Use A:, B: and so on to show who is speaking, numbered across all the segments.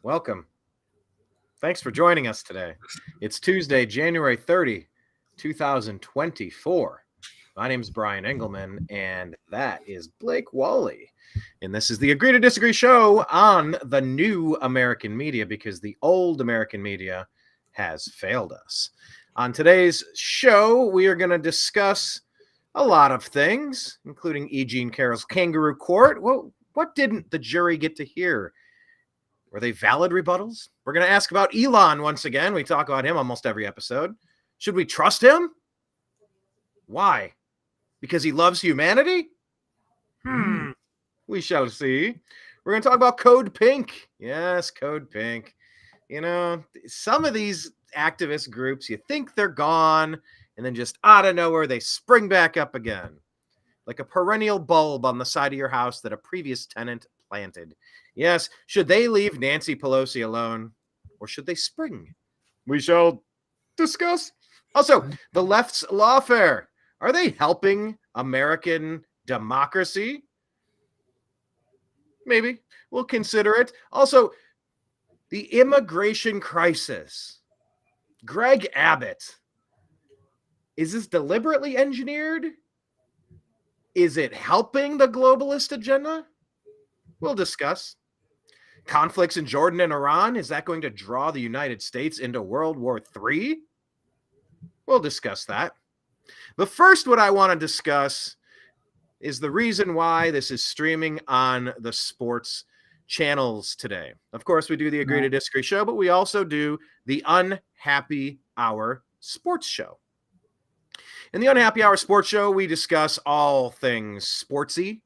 A: Welcome. Thanks for joining us today. It's Tuesday, January 30, 2024. My name is Brian Engelman, and that is Blake Walley. And this is the Agree to Disagree show on the new American media because the old American media has failed us. On today's show, we are going to discuss a lot of things, including E. Jean Carroll's kangaroo court. Well, what didn't the jury get to hear? Were they valid rebuttals? We're going to ask about Elon once again. We talk about him almost every episode. Should we trust him? Why? Because he loves humanity? We shall see. We're going to talk about Code Pink. Yes, Code Pink. You know, some of these activist groups, you think they're gone, and then just out of nowhere, they spring back up again. Like a perennial bulb on the side of your house that a previous tenant planted. Yes, should they leave Nancy Pelosi alone, or should they spring? We shall discuss. Also, the left's lawfare. Are they helping American democracy? Maybe. We'll consider it. Also, the immigration crisis. Greg Abbott. Is this deliberately engineered? Is it helping the globalist agenda? We'll discuss. Conflicts in Jordan and Iran, is that going to draw the United States into World War III? We'll discuss that. But first, what I want to discuss is the reason why this is streaming on the sports channels today. Of course, we do the Agree to Disagree show, but we also do the Unhappy Hour sports show. In the Unhappy Hour sports show, we discuss all things sportsy.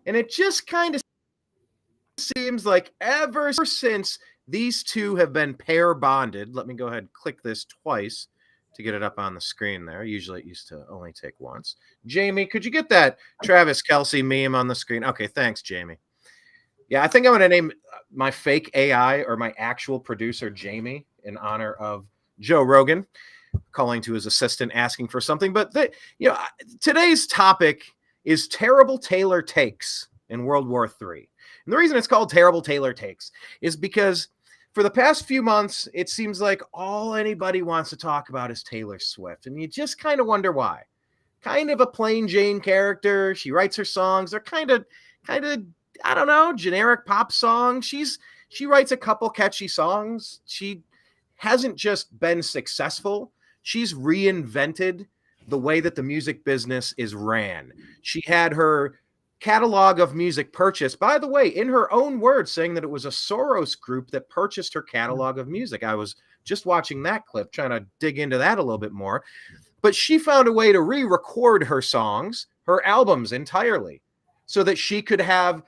A: And it just kind of seems like ever since these two have been pair bonded, let me go ahead and click this twice to get it up on the screen there. Usually it used to only take once. Jamie, could you get that Travis Kelce meme on the screen? Okay, thanks, Jamie. Yeah, I think I'm going to name my fake AI or my actual producer Jamie in honor of Joe Rogan calling to his assistant asking for something. But today's topic is terrible Taylor takes in World War III. And the reason it's called Terrible Taylor Takes is because for the past few months, it seems like all anybody wants to talk about is Taylor Swift. And you just kind of wonder why. Kind of a plain Jane character. She writes her songs. They're kind of, I don't know, generic pop songs. She writes a couple catchy songs. She hasn't just been successful. She's reinvented the way that the music business is ran. She had her catalog of music purchased, by the way, in her own words, saying that it was a Soros group that purchased her catalog of music. I was just watching that clip, trying to dig into that a little bit more. But she found a way to re-record her songs, her albums entirely, so that she could have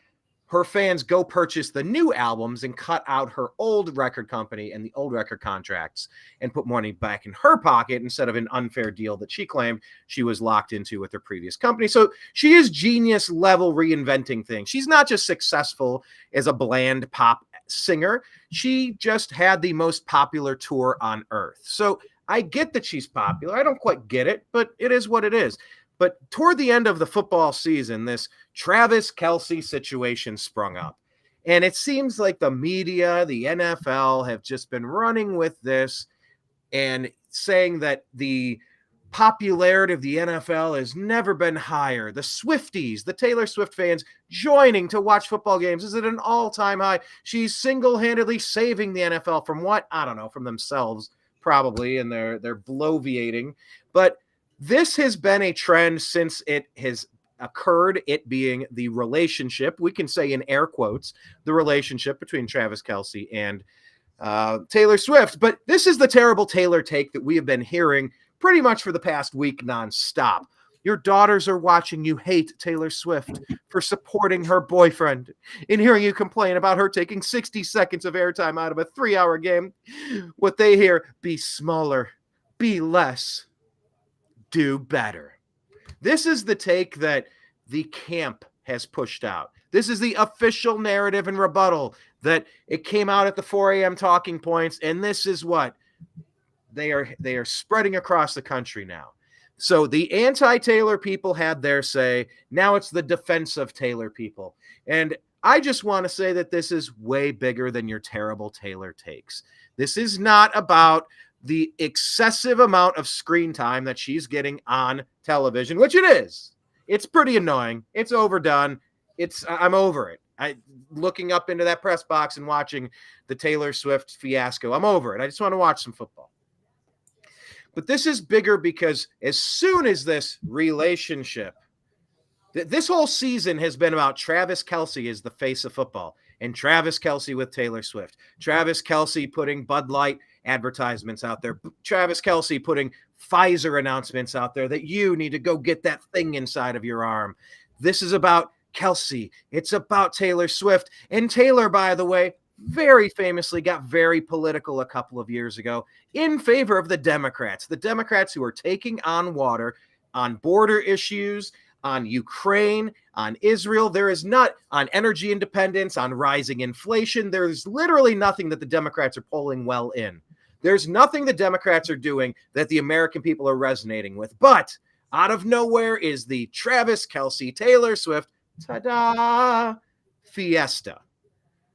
A: her fans go purchase the new albums and cut out her old record company and the old record contracts and put money back in her pocket instead of an unfair deal that she claimed she was locked into with her previous company. So she is genius level reinventing things. She's not just successful as a bland pop singer. She just had the most popular tour on earth. So I get that she's popular. I don't quite get it, but it is what it is. But toward the end of the football season, this Travis Kelce situation sprung up. And it seems like the media, the NFL, have just been running with this and saying that the popularity of the NFL has never been higher. The Swifties, the Taylor Swift fans joining to watch football games is at an all-time high. She's single-handedly saving the NFL from what? I don't know, from themselves probably, and they're bloviating. But this has been a trend since it has occurred, it being the relationship, we can say in air quotes, the relationship between Travis Kelce and Taylor Swift. But this is the terrible Taylor take that we have been hearing pretty much for the past week nonstop. Your daughters are watching you hate Taylor Swift for supporting her boyfriend and hearing you complain about her taking 60 seconds of airtime out of a 3-hour game. What they hear, be smaller, be less, do better. This is the take that the camp has pushed out. This is the official narrative and rebuttal that it came out at the 4 a.m. talking points, and this is what they are spreading across the country now. So the anti-Taylor people had their say. Now it's the defense of Taylor people. And I just want to say that this is way bigger than your terrible Taylor takes. This is not about the excessive amount of screen time that she's getting on television, which it is. It's pretty annoying. It's overdone. I'm over it. Looking up into that press box and watching the Taylor Swift fiasco, I'm over it. I just want to watch some football. But this is bigger because as soon as this relationship, this whole season has been about Travis Kelce as the face of football, and Travis Kelce with Taylor Swift. Travis Kelce putting Bud Light advertisements out there. Travis Kelce putting Pfizer announcements out there that you need to go get that thing inside of your arm. This is about Kelce. It's about Taylor Swift. And Taylor, by the way, very famously got very political a couple of years ago in favor of the Democrats who are taking on water on border issues, on Ukraine, on Israel. There is not on energy independence, on rising inflation. There's literally nothing that the Democrats are polling well in. There's nothing the Democrats are doing that the American people are resonating with. But out of nowhere is the Travis Kelce, Taylor Swift, ta-da, fiesta.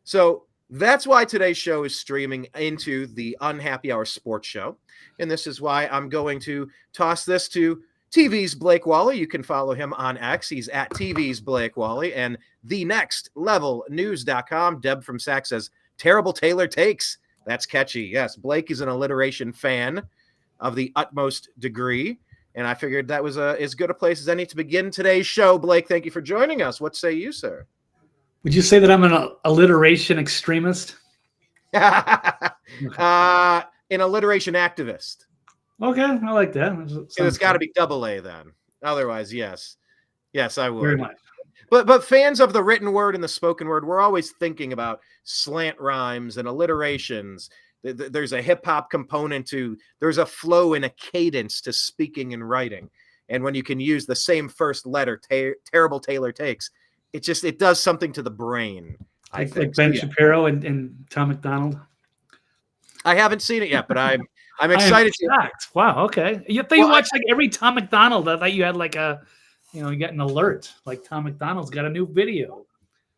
A: So that's why today's show is streaming into the Unhappy Hour Sports Show. And this is why I'm going to toss this to TV's Blake Walley. You can follow him on X. He's at TV's Blake Walley and thenextlevelnews.com. Deb from Sac says, terrible Taylor takes. That's catchy. Yes, Blake is an alliteration fan of the utmost degree. And I figured that was as good a place as any to begin today's show. Blake, thank you for joining us. What say you, sir?
B: Would you say that I'm an alliteration extremist?
A: An alliteration activist.
B: Okay, I like that.
A: It's got to be double A then. Otherwise, yes. Yes, I would.
B: Very much.
A: But fans of the written word and the spoken word, we're always thinking about slant rhymes and alliterations. There's a hip-hop component there's a flow and a cadence to speaking and writing. And when you can use the same first letter, terrible Taylor takes, it does something to the brain. I think.
B: Like Ben Shapiro and Tom McDonald.
A: I haven't seen it yet, but I'm excited.
B: Wow. Okay. You watched like every Tom McDonald. I thought you had like you got an alert. Like Tom McDonald's got a new video.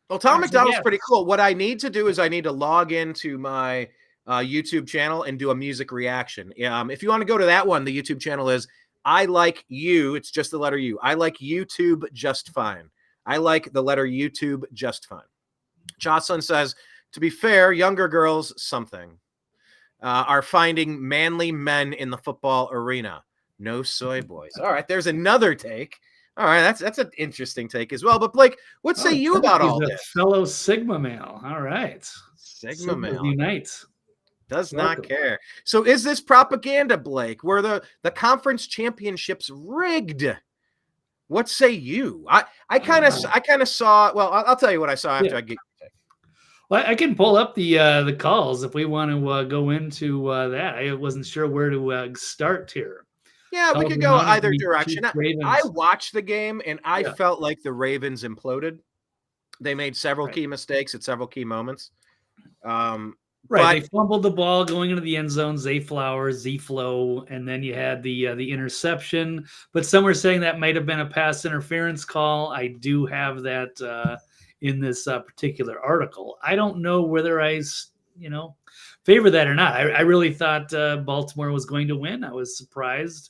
A: Well, Tom McDonald's pretty cool. What I need to do is I need to log into my YouTube channel and do a music reaction. If you want to go to that one, the YouTube channel is I Like You. It's just the letter U. I like YouTube just fine. I like the letter YouTube just fine. Jocelyn says, to be fair, younger girls are finding manly men in the football arena. No soy boys. All right, there's another take. All right, that's an interesting take as well. But Blake, what say you about all this?
B: Fellow Sigma male. All right.
A: Sigma male
B: unites.
A: Does not care. So is this propaganda, Blake? Were the conference championships rigged? What say you? I kind of saw. Well, I'll tell you what I saw after I get your take.
B: Well, I can pull up the calls if we want to go into that. I wasn't sure where to start here.
A: Yeah, we could go either direction. I watched the game and I felt like the Ravens imploded. They made several key mistakes at several key moments.
B: They fumbled the ball going into the end zone, Zay Flowers, Z-Flow, and then you had the interception. But some were saying that might have been a pass interference call. I do have that in this particular article. I don't know whether I favor that or not. I really thought Baltimore was going to win. I was surprised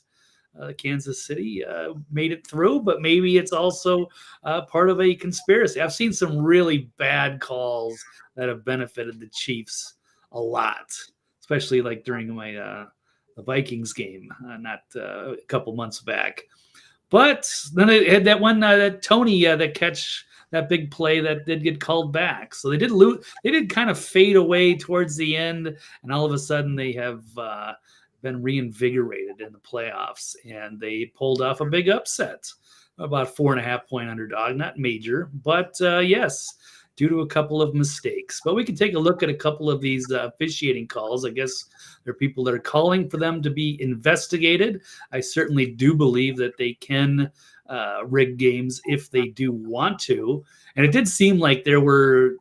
B: Kansas City made it through, but maybe it's also part of a conspiracy. I've seen some really bad calls that have benefited the Chiefs a lot, especially like during my the Vikings game, not a couple months back. But then it had that one that Tony that catch that big play that did get called back. So they did lose. They did kind of fade away towards the end, and all of a sudden they have been reinvigorated in the playoffs, and they pulled off a big upset, about 4.5-point underdog, not major, but yes, due to a couple of mistakes. But we can take a look at a couple of these officiating calls. I guess there are people that are calling for them to be investigated. I certainly do believe that they can rig games if they do want to. And it did seem like there were,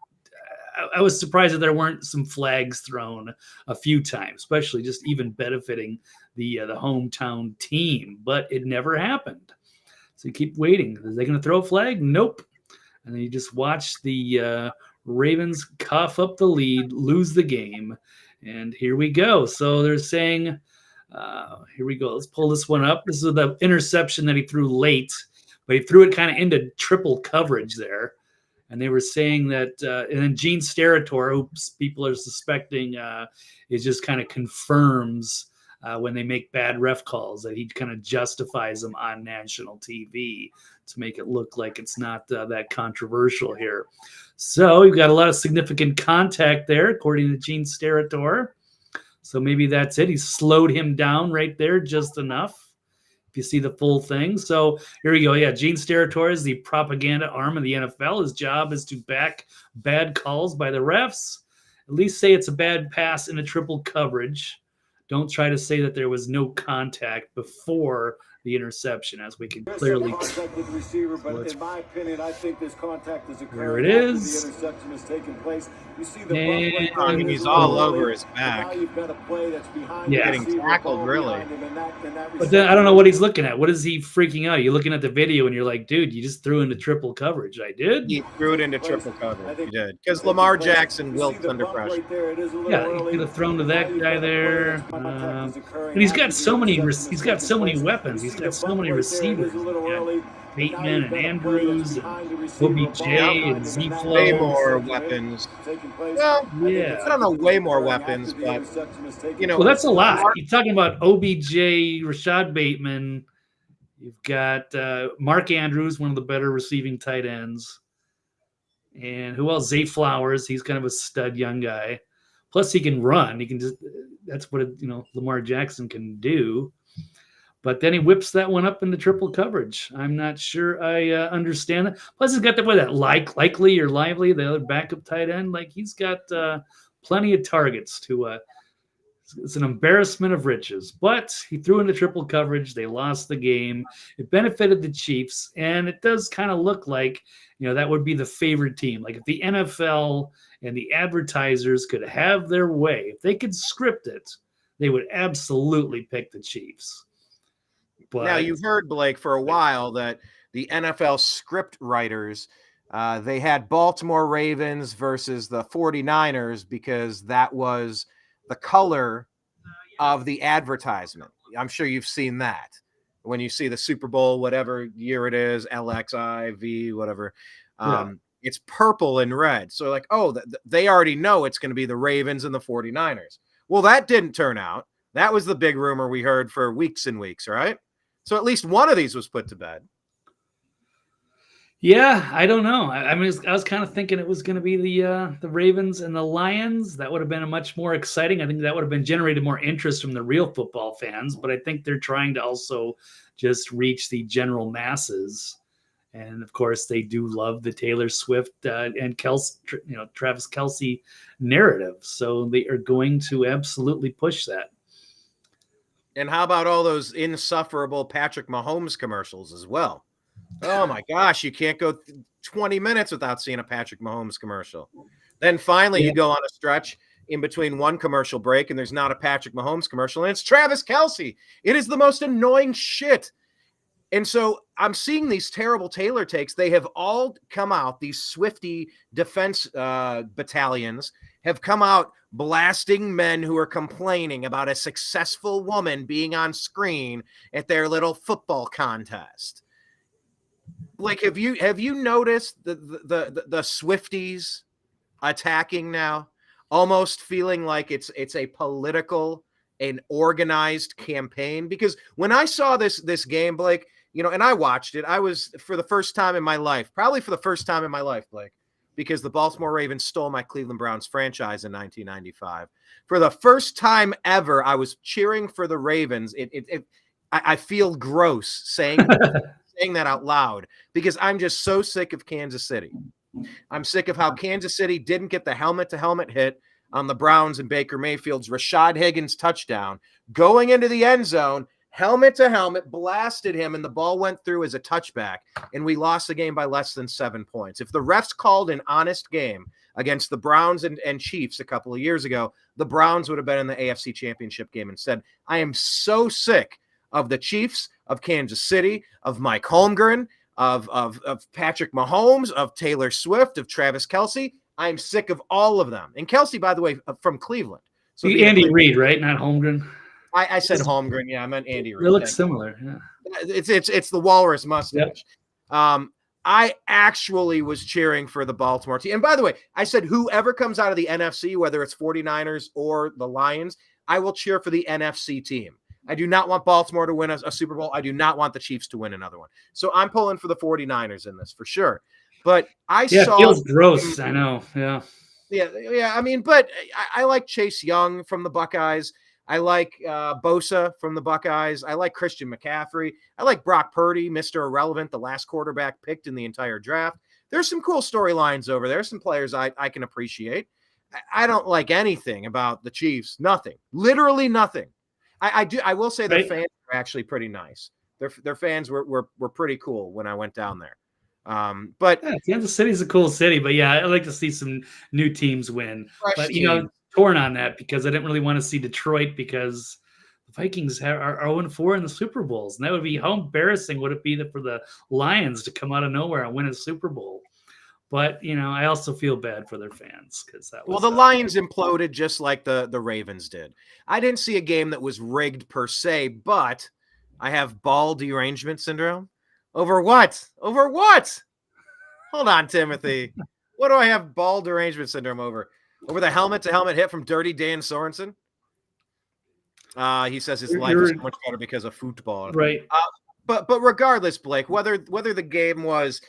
B: I was surprised that there weren't some flags thrown a few times, especially just even benefiting the hometown team, but it never happened. So you keep waiting. Are they going to throw a flag? Nope. And then you just watch the Ravens cough up the lead, lose the game. And here we go. So they're saying, here we go. Let's pull this one up. This is the interception that he threw late, but he threw it kind of into triple coverage there. And they were saying that, and then Gene Steratore, who people are suspecting is just kind of confirms when they make bad ref calls, that he kind of justifies them on national TV to make it look like it's not that controversial here. So you've got a lot of significant contact there, according to Gene Steratore. So maybe that's it. He slowed him down right there just enough, if you see the full thing. So here we go. Yeah, Gene Steratore is the propaganda arm of the NFL. His job is to back bad calls by the refs. At least say it's a bad pass in a triple coverage. Don't try to say that there was no contact before the interception, as we can clearly
C: receiver, but in my opinion, I think this contact is occurring.
B: There it is.
C: The interception is taking place. You see the
A: and he's all over his back.
C: You've got a play that's behind
A: getting tackled, really.
B: But then I don't know what he's looking at. What is he freaking out? You're looking at the video and you're like, dude, you just threw into triple coverage. I did.
A: He threw it into triple coverage. He did, because Lamar Jackson wilts under pressure.
C: Yeah,
B: he could have thrown to that guy there. And he's got so many. He's got so many weapons. He's got so many receivers. Bateman and Andrews, and OBJ and Z-Flow.
A: Way more weapons. Well, yeah. I don't know, way more weapons, but,
B: Well, that's a lot. You're talking about OBJ, Rashad Bateman. You've got Mark Andrews, one of the better receiving tight ends. And who else? Zay Flowers. He's kind of a stud young guy. Plus, he can run. He can just, that's what, Lamar Jackson can do. But then he whips that one up into triple coverage. I'm not sure I understand that. Plus, he's got that likely or lively, the other backup tight end. Like, he's got plenty of targets to. It's an embarrassment of riches. But he threw into triple coverage. They lost the game. It benefited the Chiefs, and it does kind of look like that would be the favored team. Like, if the NFL and the advertisers could have their way, if they could script it, they would absolutely pick the Chiefs. But
A: now, you've heard, Blake, for a while that the NFL script writers, they had Baltimore Ravens versus the 49ers because that was the color of the advertisement. I'm sure you've seen that. When you see the Super Bowl, whatever year it is, LXIV, whatever, it's purple and red. So like, they already know it's going to be the Ravens and the 49ers. Well, that didn't turn out. That was the big rumor we heard for weeks and weeks, right? So at least one of these was put to bed.
B: Yeah, I don't know. I was kind of thinking it was going to be the Ravens and the Lions. That would have been a much more exciting. I think that would have been generated more interest from the real football fans. But I think they're trying to also just reach the general masses. And of course, they do love the Taylor Swift and Travis Kelce narrative. So they are going to absolutely push that.
A: And how about all those insufferable Patrick Mahomes commercials as well? Oh my gosh, you can't go 20 minutes without seeing a Patrick Mahomes commercial. Then finally you go on a stretch in between one commercial break and there's not a Patrick Mahomes commercial and it's Travis Kelce. It is the most annoying shit. And so I'm seeing these terrible Taylor takes. They have all come out. These Swiftie defense battalions have come out blasting men who are complaining about a successful woman being on screen at their little football contest. Like, have you noticed the Swifties attacking now, almost feeling like it's a political and organized campaign? Because when I saw this game, Blake, and I watched it, I was for the first time in my life, probably for the first time in my life, Blake, because the Baltimore Ravens stole my Cleveland Browns franchise in 1995. For the first time ever, I was cheering for the Ravens. I feel gross saying that out loud because I'm just so sick of Kansas City. I'm sick of how Kansas City didn't get the helmet-to-helmet hit on the Browns and Baker Mayfield's Rashad Higgins touchdown. Going into the end zone, helmet-to-helmet, blasted him, and the ball went through as a touchback, and we lost the game by less than 7 points. If the refs called an honest game against the Browns and Chiefs a couple of years ago, the Browns would have been in the AFC Championship game instead. I am so sick of the Chiefs, of Kansas City, of Mike Holmgren, of Patrick Mahomes, of Taylor Swift, of Travis Kelce. I'm sick of all of them. And Kelce, by the way, from Cleveland.
B: So Andy Reid, right? Not Holmgren.
A: I said Holmgren. Yeah, I meant Andy Reid.
B: They look similar. Yeah.
A: It's the walrus mustache. Yep. I actually was cheering for the Baltimore team. And by the way, I said whoever comes out of the NFC, whether it's 49ers or the Lions, I will cheer for the NFC team. I do not want Baltimore to win a Super Bowl. I do not want the Chiefs to win another one. So I'm pulling for the 49ers in this for sure. But I saw
B: it feels gross. I know. Yeah.
A: Yeah. I mean, but I like Chase Young from the Buckeyes. I like Bosa from the Buckeyes. I like Christian McCaffrey. I like Brock Purdy, Mr. Irrelevant, the last quarterback picked in the entire draft. There's some cool storylines over there. Some players I can appreciate. I don't like anything about the Chiefs. Nothing. Literally nothing. I will say their fans are actually pretty nice. Their fans were pretty cool when I went down there. But
B: Kansas City is a cool city. But yeah, I'd like to see some new teams win. But torn on that because I didn't really want to see Detroit because the Vikings are 0-4 in the Super Bowls. And that would be how embarrassing would it be for the Lions to come out of nowhere and win a Super Bowl. But, I also feel bad for their fans because that was.
A: Well, the Lions imploded just like the Ravens did. I didn't see a game that was rigged per se, but I have ball derangement syndrome. Over what? Over what? Hold on, Timothy. What do I have ball derangement syndrome over? Over the helmet-to-helmet hit from Dirty Dan Sorensen? He says his life is so much better because of football.
B: Right.
A: But regardless, Blake, whether the game was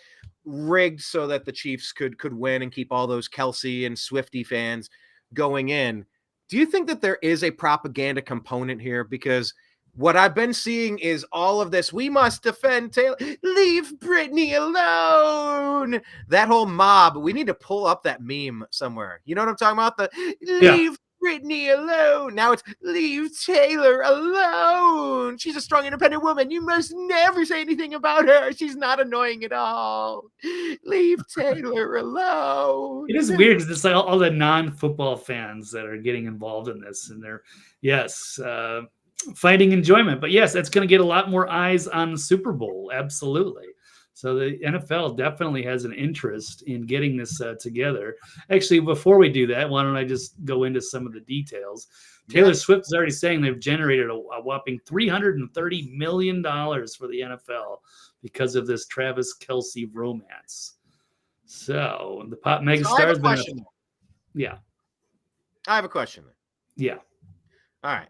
A: rigged so that the Chiefs could win and keep all those Kelce and Swiftie fans going in, do you think that there is a propaganda component here? Because what I've been seeing is all of this. We must defend Taylor. Leave Britney alone. That whole mob. We need to pull up that meme somewhere. You know what I'm talking about? Leave Britney alone. Now it's leave Taylor alone. She's a strong, independent woman. You must never say anything about her. She's not annoying at all. Leave Taylor alone.
B: It is weird because it's like all the non-football fans that are getting involved in this, and they're finding enjoyment. But yes, that's going to get a lot more eyes on the Super Bowl. Absolutely. So the NFL definitely has an interest in getting this together. Actually, before we do that, why don't I just go into some of the details? Taylor Swift is already saying they've generated a whopping $330 million for the NFL because of this Travis Kelce romance. So the pop megastar has been.
A: I have a question.
B: Yeah.
A: All right.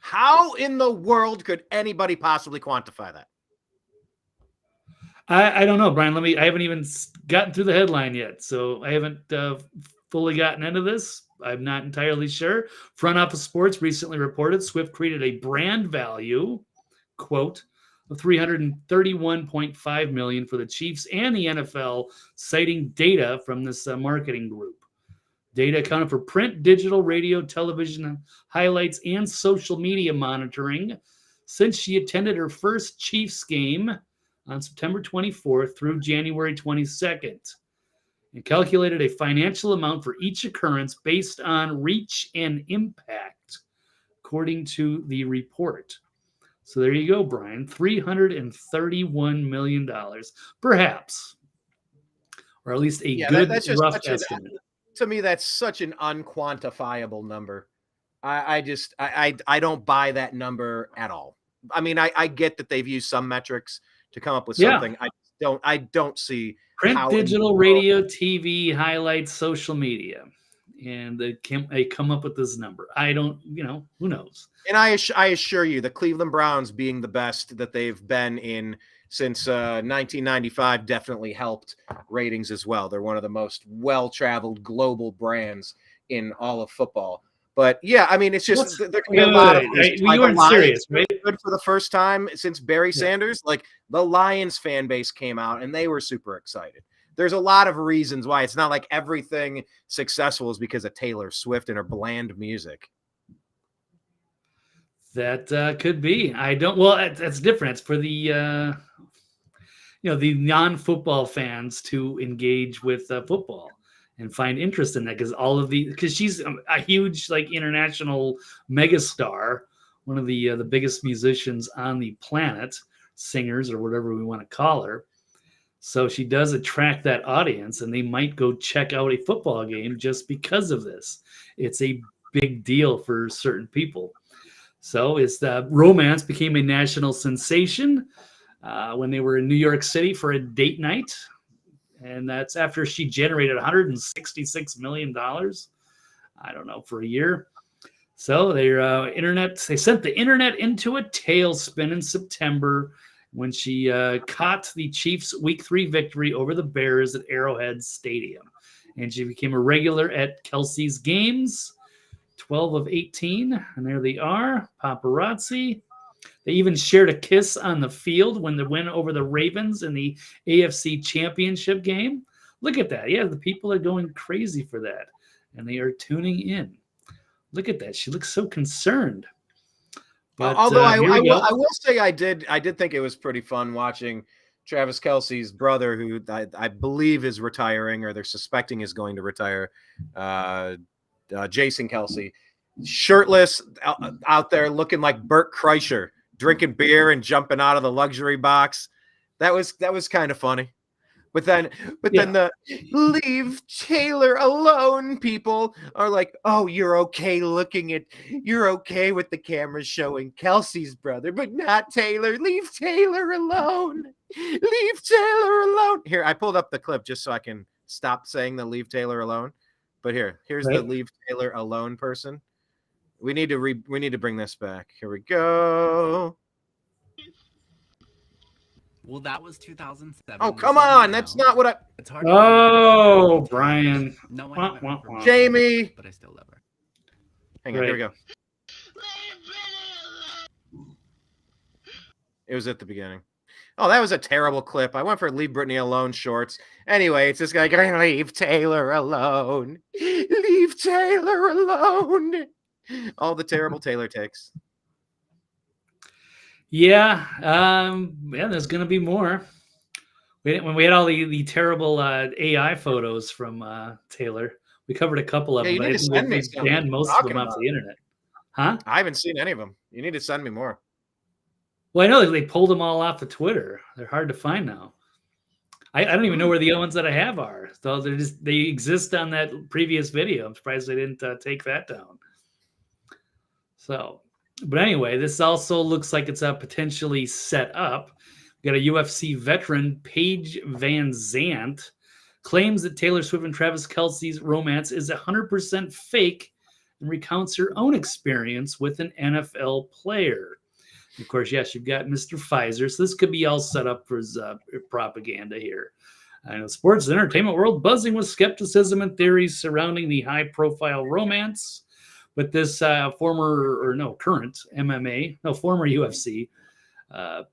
A: How in the world could anybody possibly quantify that?
B: I don't know, Brian. I haven't even gotten through the headline yet, so I haven't fully gotten into this. I'm not entirely sure. Front Office Sports recently reported Swift created a brand value, quote, of $331.5 million for the Chiefs and the NFL, citing data from this marketing group. Data accounted for print, digital, radio, television highlights, and social media monitoring since she attended her first Chiefs game on September 24th through January 22nd, and calculated a financial amount for each occurrence based on reach and impact, according to the report. So there you go, Brian. $331 million, perhaps, or at least a good rough estimate.
A: To me, that's such an unquantifiable number. I don't buy that number at all. I mean, I get that they've used some metrics to come up with something. I don't see
B: print, digital, radio, TV, highlights, social media, and they come up with this number. I don't, who knows?
A: And I assure you, the Cleveland Browns being the best that they've been in since 1995 definitely helped ratings as well. They're one of the most well-traveled global brands in all of football. But yeah, I mean, it's just there can be a lot of
B: we weren't serious, right?
A: Good for the first time since Barry Sanders. Like the Lions fan base came out and they were super excited. There's a lot of reasons why. It's not like everything successful is because of Taylor Swift and her bland music.
B: That could be. That's different. It's for the the non-football fans to engage with football and find interest in that, because she's a huge international megastar, one of the biggest musicians on the planet, singers or whatever we want to call her. So she does attract that audience, and they might go check out a football game just because of this. It's a big deal for certain people. So it's the romance became a national sensation when they were in New York City for a date night. And that's after she generated $166 million. I don't know, for a year. So they sent the internet into a tailspin in September when she caught the Chiefs' Week 3 victory over the Bears at Arrowhead Stadium. And she became a regular at Kelce's games, 12 of 18. And there they are, paparazzi. They even shared a kiss on the field when they win over the Ravens in the AFC Championship game. Look at that. Yeah, the people are going crazy for that. And they are tuning in. Look at that. She looks so concerned. But,
A: although I will say I did think it was pretty fun watching Travis Kelce's brother, who I believe is retiring, or they're suspecting is going to retire, Jason Kelce, shirtless out there looking like Bert Kreischer, drinking beer and jumping out of the luxury box. That was kind of funny. But then the leave Taylor alone people are like, oh, you're okay with the camera showing Kelce's brother, but not Taylor. Leave Taylor alone. Leave Taylor alone. Here, I pulled up the clip just so I can stop saying the leave Taylor alone. But here's the leave Taylor alone person. We need to bring this back. Here we go.
D: Well, that was 2007.
A: Oh, come on. That's not what
D: It's hard.
B: Oh, Brian.
D: No one
A: Jamie.
D: But I still love her.
A: Hang on, here we go. It was at the beginning. Oh, that was a terrible clip. I went for leave Britney alone shorts. Anyway, it's this guy going, leave Taylor alone. Leave Taylor alone. All the terrible Taylor takes.
B: Yeah, there's going to be more. When we had all the terrible AI photos from Taylor, we covered a couple of them.
A: You need to send me some.
B: Banned most of them off the internet. Huh?
A: I haven't seen any of them. You need to send me more.
B: Well, I know they pulled them all off of Twitter. They're hard to find now. I don't even know where the other ones that I have are. So they exist on that previous video. I'm surprised they didn't take that down. So, but anyway, this also looks like it's potentially set up. We got a UFC veteran, Paige Van Zandt, claims that Taylor Swift and Travis Kelce's romance is 100% fake and recounts her own experience with an NFL player. Of course, yes, you've got Mr. Pfizer, so this could be all set up for his propaganda here. I know sports and entertainment world buzzing with skepticism and theories surrounding the high-profile romance. But this former UFC,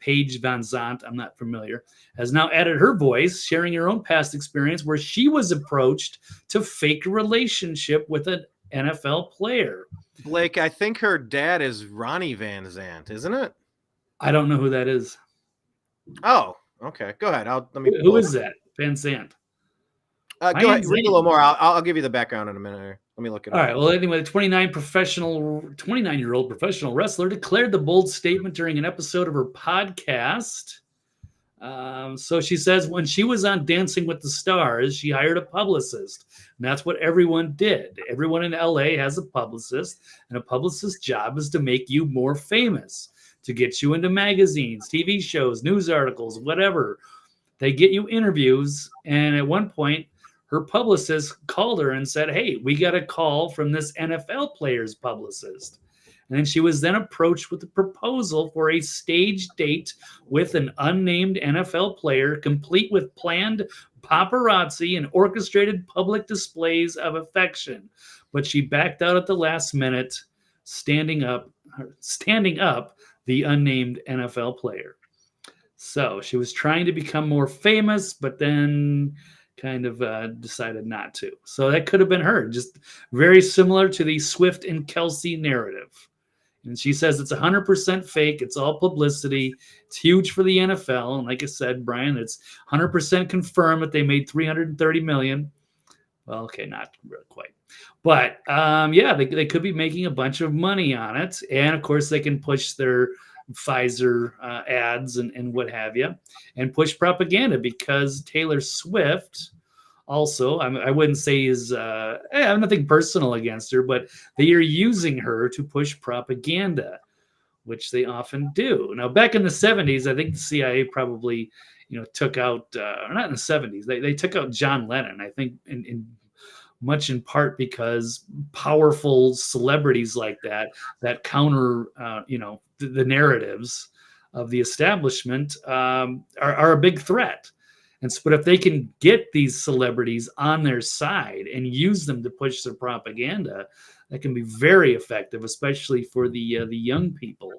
B: Paige Van Zandt, I'm not familiar, has now added her voice, sharing her own past experience where she was approached to fake a relationship with an NFL player.
A: Blake, I think her dad is Ronnie Van Zant, isn't it?
B: I don't know who that is.
A: Oh, okay. Go ahead.
B: Who is that? Van Zant.
A: Go ahead. Read a little more. I'll give you the background in a minute. Let me look it up.
B: All right. Well, anyway, the 29-year-old professional wrestler declared the bold statement during an episode of her podcast. So she says when she was on Dancing with the Stars, she hired a publicist. And that's what everyone did. Everyone in LA has a publicist, and a publicist's job is to make you more famous, to get you into magazines, TV shows, news articles, whatever. They get you interviews. And at one point, her publicist called her and said, hey, we got a call from this NFL player's publicist. And then she was then approached with a proposal for a stage date with an unnamed NFL player, complete with planned paparazzi and orchestrated public displays of affection. But she backed out at the last minute, standing up the unnamed NFL player. So she was trying to become more famous, but then kind of decided not to. So that could have been her, just very similar to the Swift and Kelce narrative. And she says it's 100% fake. It's all publicity. It's huge for the NFL. And like I said, Brian, it's 100% confirmed that they made $330 million. Well, okay, not really quite. But yeah, they could be making a bunch of money on it. And of course, they can push their Pfizer ads and what have you, and push propaganda, because Taylor Swift also, I wouldn't say is, I have nothing personal against her, but they are using her to push propaganda, which they often do. Now, back in the 70s, I think the CIA probably, took out, not in the 70s, they took out John Lennon, I think, in much in part because powerful celebrities like that counter, the narratives of the establishment are a big threat. But if they can get these celebrities on their side and use them to push their propaganda, that can be very effective, especially for the young people.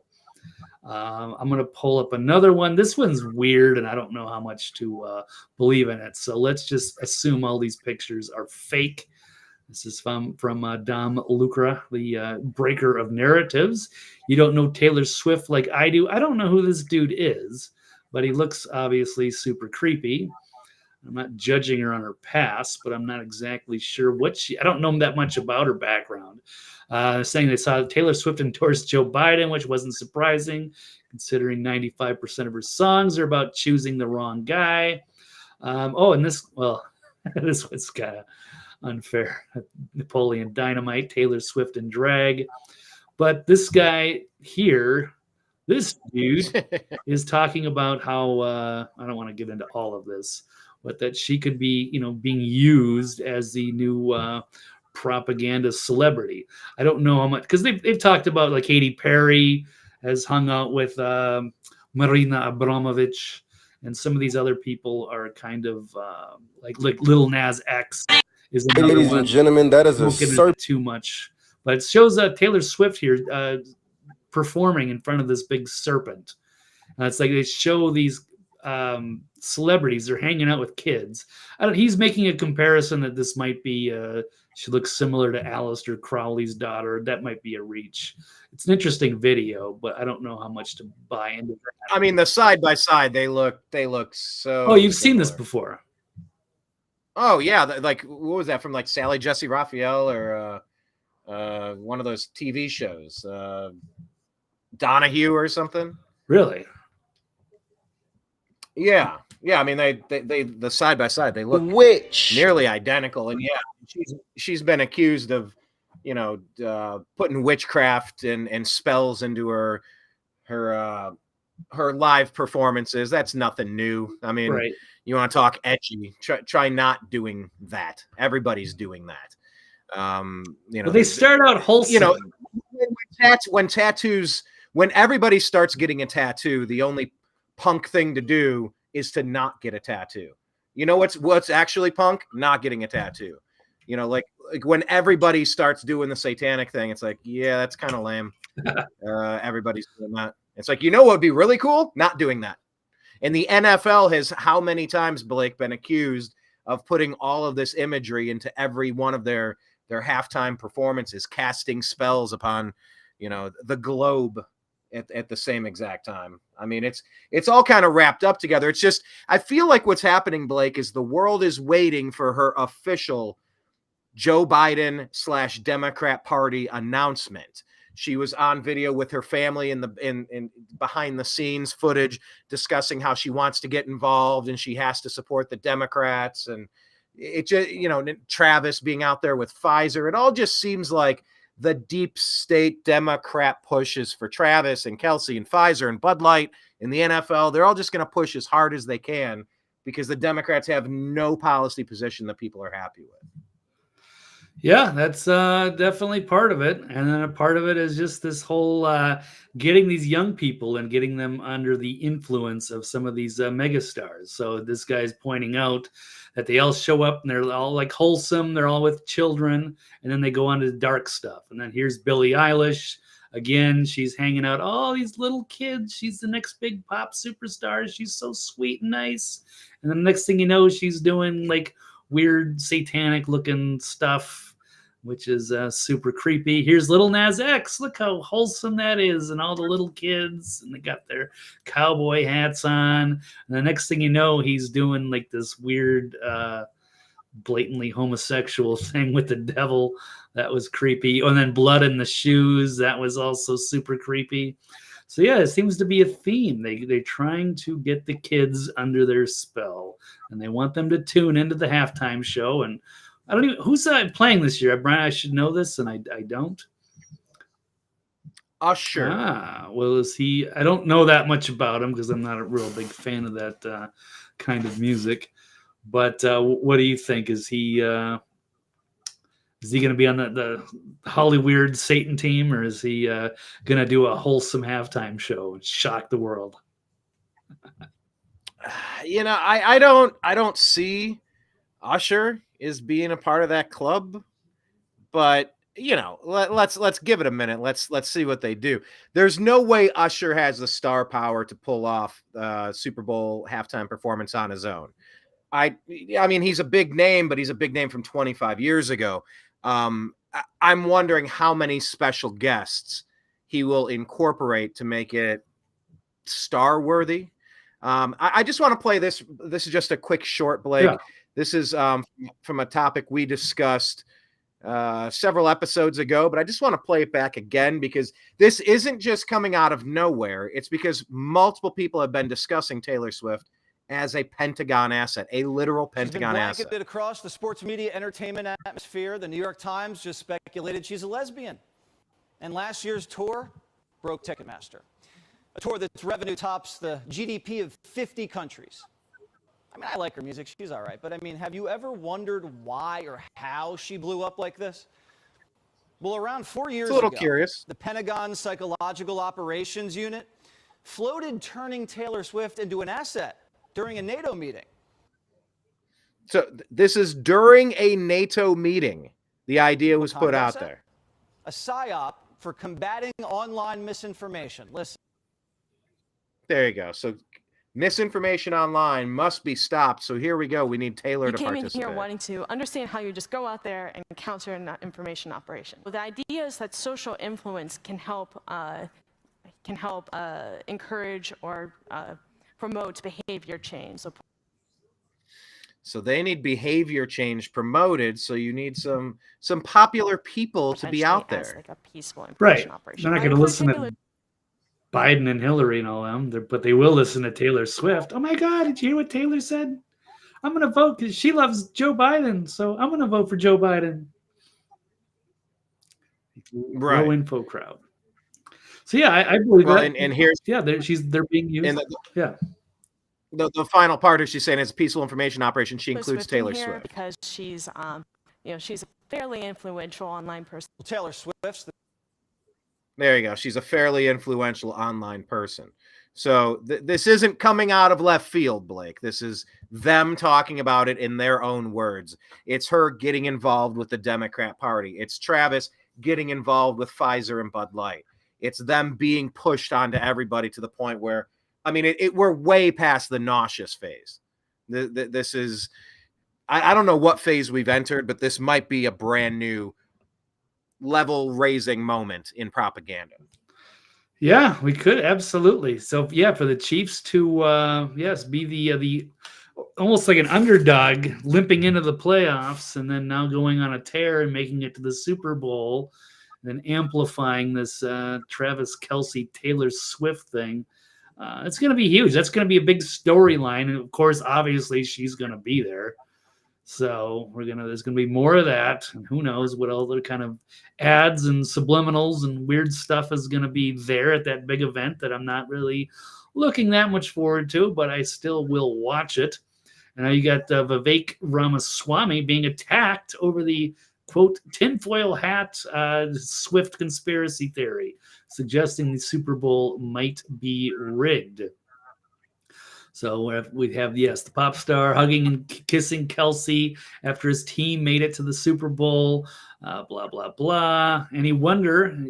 B: I'm going to pull up another one. This one's weird, and I don't know how much to believe in it. So let's just assume all these pictures are fake. This is from Dom Lucra, the breaker of narratives. You don't know Taylor Swift like I do. I don't know who this dude is, but he looks obviously super creepy. I'm not judging her on her past, but I'm not exactly sure I don't know that much about her background. Saying they saw Taylor Swift endorse Joe Biden, which wasn't surprising, considering 95% of her songs are about choosing the wrong guy. And this was kind of unfair. Napoleon Dynamite, Taylor Swift in drag. But this guy here, this dude is talking about how, I don't want to get into all of this, but that she could be, being used as the new propaganda celebrity. I don't know how much, because they've talked about, like, Katy Perry has hung out with Marina Abramovich, and some of these other people are kind of like Lil Nas X is another
E: Ladies
B: one.
E: and gentlemen, that is a
B: too much, but it shows Taylor Swift here performing in front of this big serpent. It's like they show these celebrities, they're hanging out with kids. He's making a comparison that this might be she looks similar to Aleister Crowley's daughter. That might be a reach. It's an interesting video, but I don't know how much to buy into that.
A: I mean, the side by side, they look so.
B: Oh, you've seen
A: similar.
B: this before.
A: Oh yeah, like, what was that from, like, Sally Jesse Raphael or one of those TV shows, Donahue or something?
B: Really?
A: Yeah. I mean, they the side by side, they look nearly identical, and yeah, she's been accused of, putting witchcraft and spells into her live performances. That's nothing new. I mean,
B: right.
A: You want to talk edgy? Try not doing that. Everybody's doing that.
B: Well, they start out wholesome.
A: When everybody starts getting a tattoo, the only punk thing to do is to not get a tattoo. You know what's actually punk? Not getting a tattoo. Like when everybody starts doing the satanic thing, it's like, yeah, that's kind of lame. Everybody's doing that. It's like, what would be really cool? Not doing that. And the NFL has, how many times, Blake, been accused of putting all of this imagery into every one of their halftime performances, casting spells upon, the globe at the same exact time. I mean, it's all kind of wrapped up together. It's just, I feel like what's happening, Blake, is the world is waiting for her official Joe Biden / Democrat Party announcement. She was on video with her family in behind the scenes footage discussing how she wants to get involved and she has to support the Democrats. And it just, Travis being out there with Pfizer, it all just seems like the deep state Democrat pushes for Travis and Kelce and Pfizer and Bud Light in the NFL. They're all just going to push as hard as they can because the Democrats have no policy position that people are happy with.
B: Yeah, that's definitely part of it. And then a part of it is just this whole getting these young people and getting them under the influence of some of these megastars. So this guy's pointing out that they all show up and they're all like wholesome. They're all with children. And then they go on to the dark stuff. And then here's Billie Eilish. Again, she's hanging out all these little kids. She's the next big pop superstar. She's so sweet and nice. And then the next thing you know, she's doing like weird satanic looking stuff, which is super creepy. Here's Lil Nas X. Look how wholesome that is. And all the little kids, and they got their cowboy hats on. And the next thing you know, he's doing like this weird, blatantly homosexual thing with the devil. That was creepy. And then blood in the shoes. That was also super creepy. So yeah, it seems to be a theme. They're trying to get the kids under their spell, and they want them to tune into the halftime show. And I don't even who's playing this year. Brian, I should know this, and I don't.
A: Usher.
B: Well, is he? I don't know that much about him because I'm not a real big fan of that kind of music. But what do you think? Is he going to be on the Hollyweird Satan team, or is he going to do a wholesome halftime show and shock the world?
A: I don't see Usher as being a part of that club, but let's give it a minute. Let's see what they do. There's no way Usher has the star power to pull off Super Bowl halftime performance on his own. I mean, he's a big name, but he's a big name from 25 years ago. I'm wondering how many special guests he will incorporate to make it star worthy. I just want to play this. This is just a quick short, Blake. Yeah. This is from a topic we discussed several episodes ago, but I just want to play it back again because this isn't just coming out of nowhere. It's because multiple people have been discussing Taylor Swift as a Pentagon asset, a literal Pentagon asset.
E: She's been blanketed across the sports media entertainment atmosphere. The New York Times just speculated she's a lesbian. And last year's tour broke Ticketmaster. A tour that's revenue tops the GDP of 50 countries. I mean, I like her music. She's all right. But, I mean, have you ever wondered why or how she blew up like this? Well, around 4 years ago,
A: curious.
E: The Pentagon Psychological Operations Unit floated turning Taylor Swift into an asset during a NATO meeting.
A: So this is during a NATO meeting. The idea was put out there.
E: A psyop for combating online misinformation. Listen.
A: There you go. So misinformation online must be stopped. So here we go. We need Taylor to participate.
F: You came in here wanting to understand how you just go out there and counter an information operation. Well, the idea is that social influence can help encourage or promote behavior change.
A: So they need behavior change promoted. So you need some popular people to be out there.
F: Like a peaceful
B: right.
F: Operation.
B: They're not going to listen to Biden and Hillary and all them, but they will listen to Taylor Swift. Oh my God, did you hear what Taylor said? I'm going to vote because she loves Joe Biden, so I'm going to vote for Joe Biden.
A: Right.
B: Low info crowd. So yeah, I believe that.
A: And here's
B: they're being used.
A: The final part is she's saying it's a peaceful information operation. She includes Taylor Swift
F: because she's she's a fairly influential online person.
E: Taylor Swift's.
A: There you go. She's a fairly influential online person. So this isn't coming out of left field, Blake. This is them talking about it in their own words. It's her getting involved with the Democrat Party. It's Travis getting involved with Pfizer and Bud Light. It's them being pushed onto everybody to the point where, I mean, we're way past the nauseous phase. This is, I don't know what phase we've entered, but this might be a brand new level raising moment in propaganda.
B: Yeah, we could absolutely. So yeah, for the Chiefs to be the almost like an underdog limping into the playoffs and then now going on a tear and making it to the Super Bowl and then amplifying this Travis Kelce Taylor Swift thing. It's going to be huge. That's going to be a big storyline, and of course, obviously, she's going to be there. So there's going to be more of that, and who knows what other kind of ads and subliminals and weird stuff is going to be there at that big event that I'm not really looking that much forward to, but I still will watch it. And now you got Vivek Ramaswamy being attacked over the quote tinfoil hat Swift conspiracy theory, suggesting the Super Bowl might be rigged. So we have, the pop star hugging and kissing Kelce after his team made it to the Super Bowl, blah, blah, blah. And he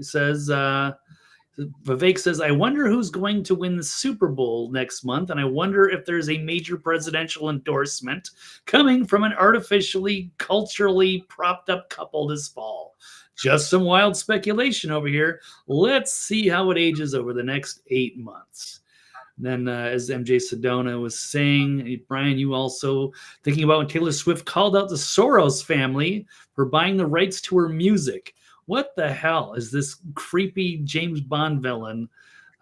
B: says, Vivek says, I wonder who's going to win the Super Bowl next month. And I wonder if there's a major presidential endorsement coming from an artificially, culturally propped up couple this fall. Just some wild speculation over here. Let's see how it ages over the next 8 months. Then, as MJ Sedona was saying, Brian, you also thinking about when Taylor Swift called out the Soros family for buying the rights to her music. What the hell is this creepy James Bond villain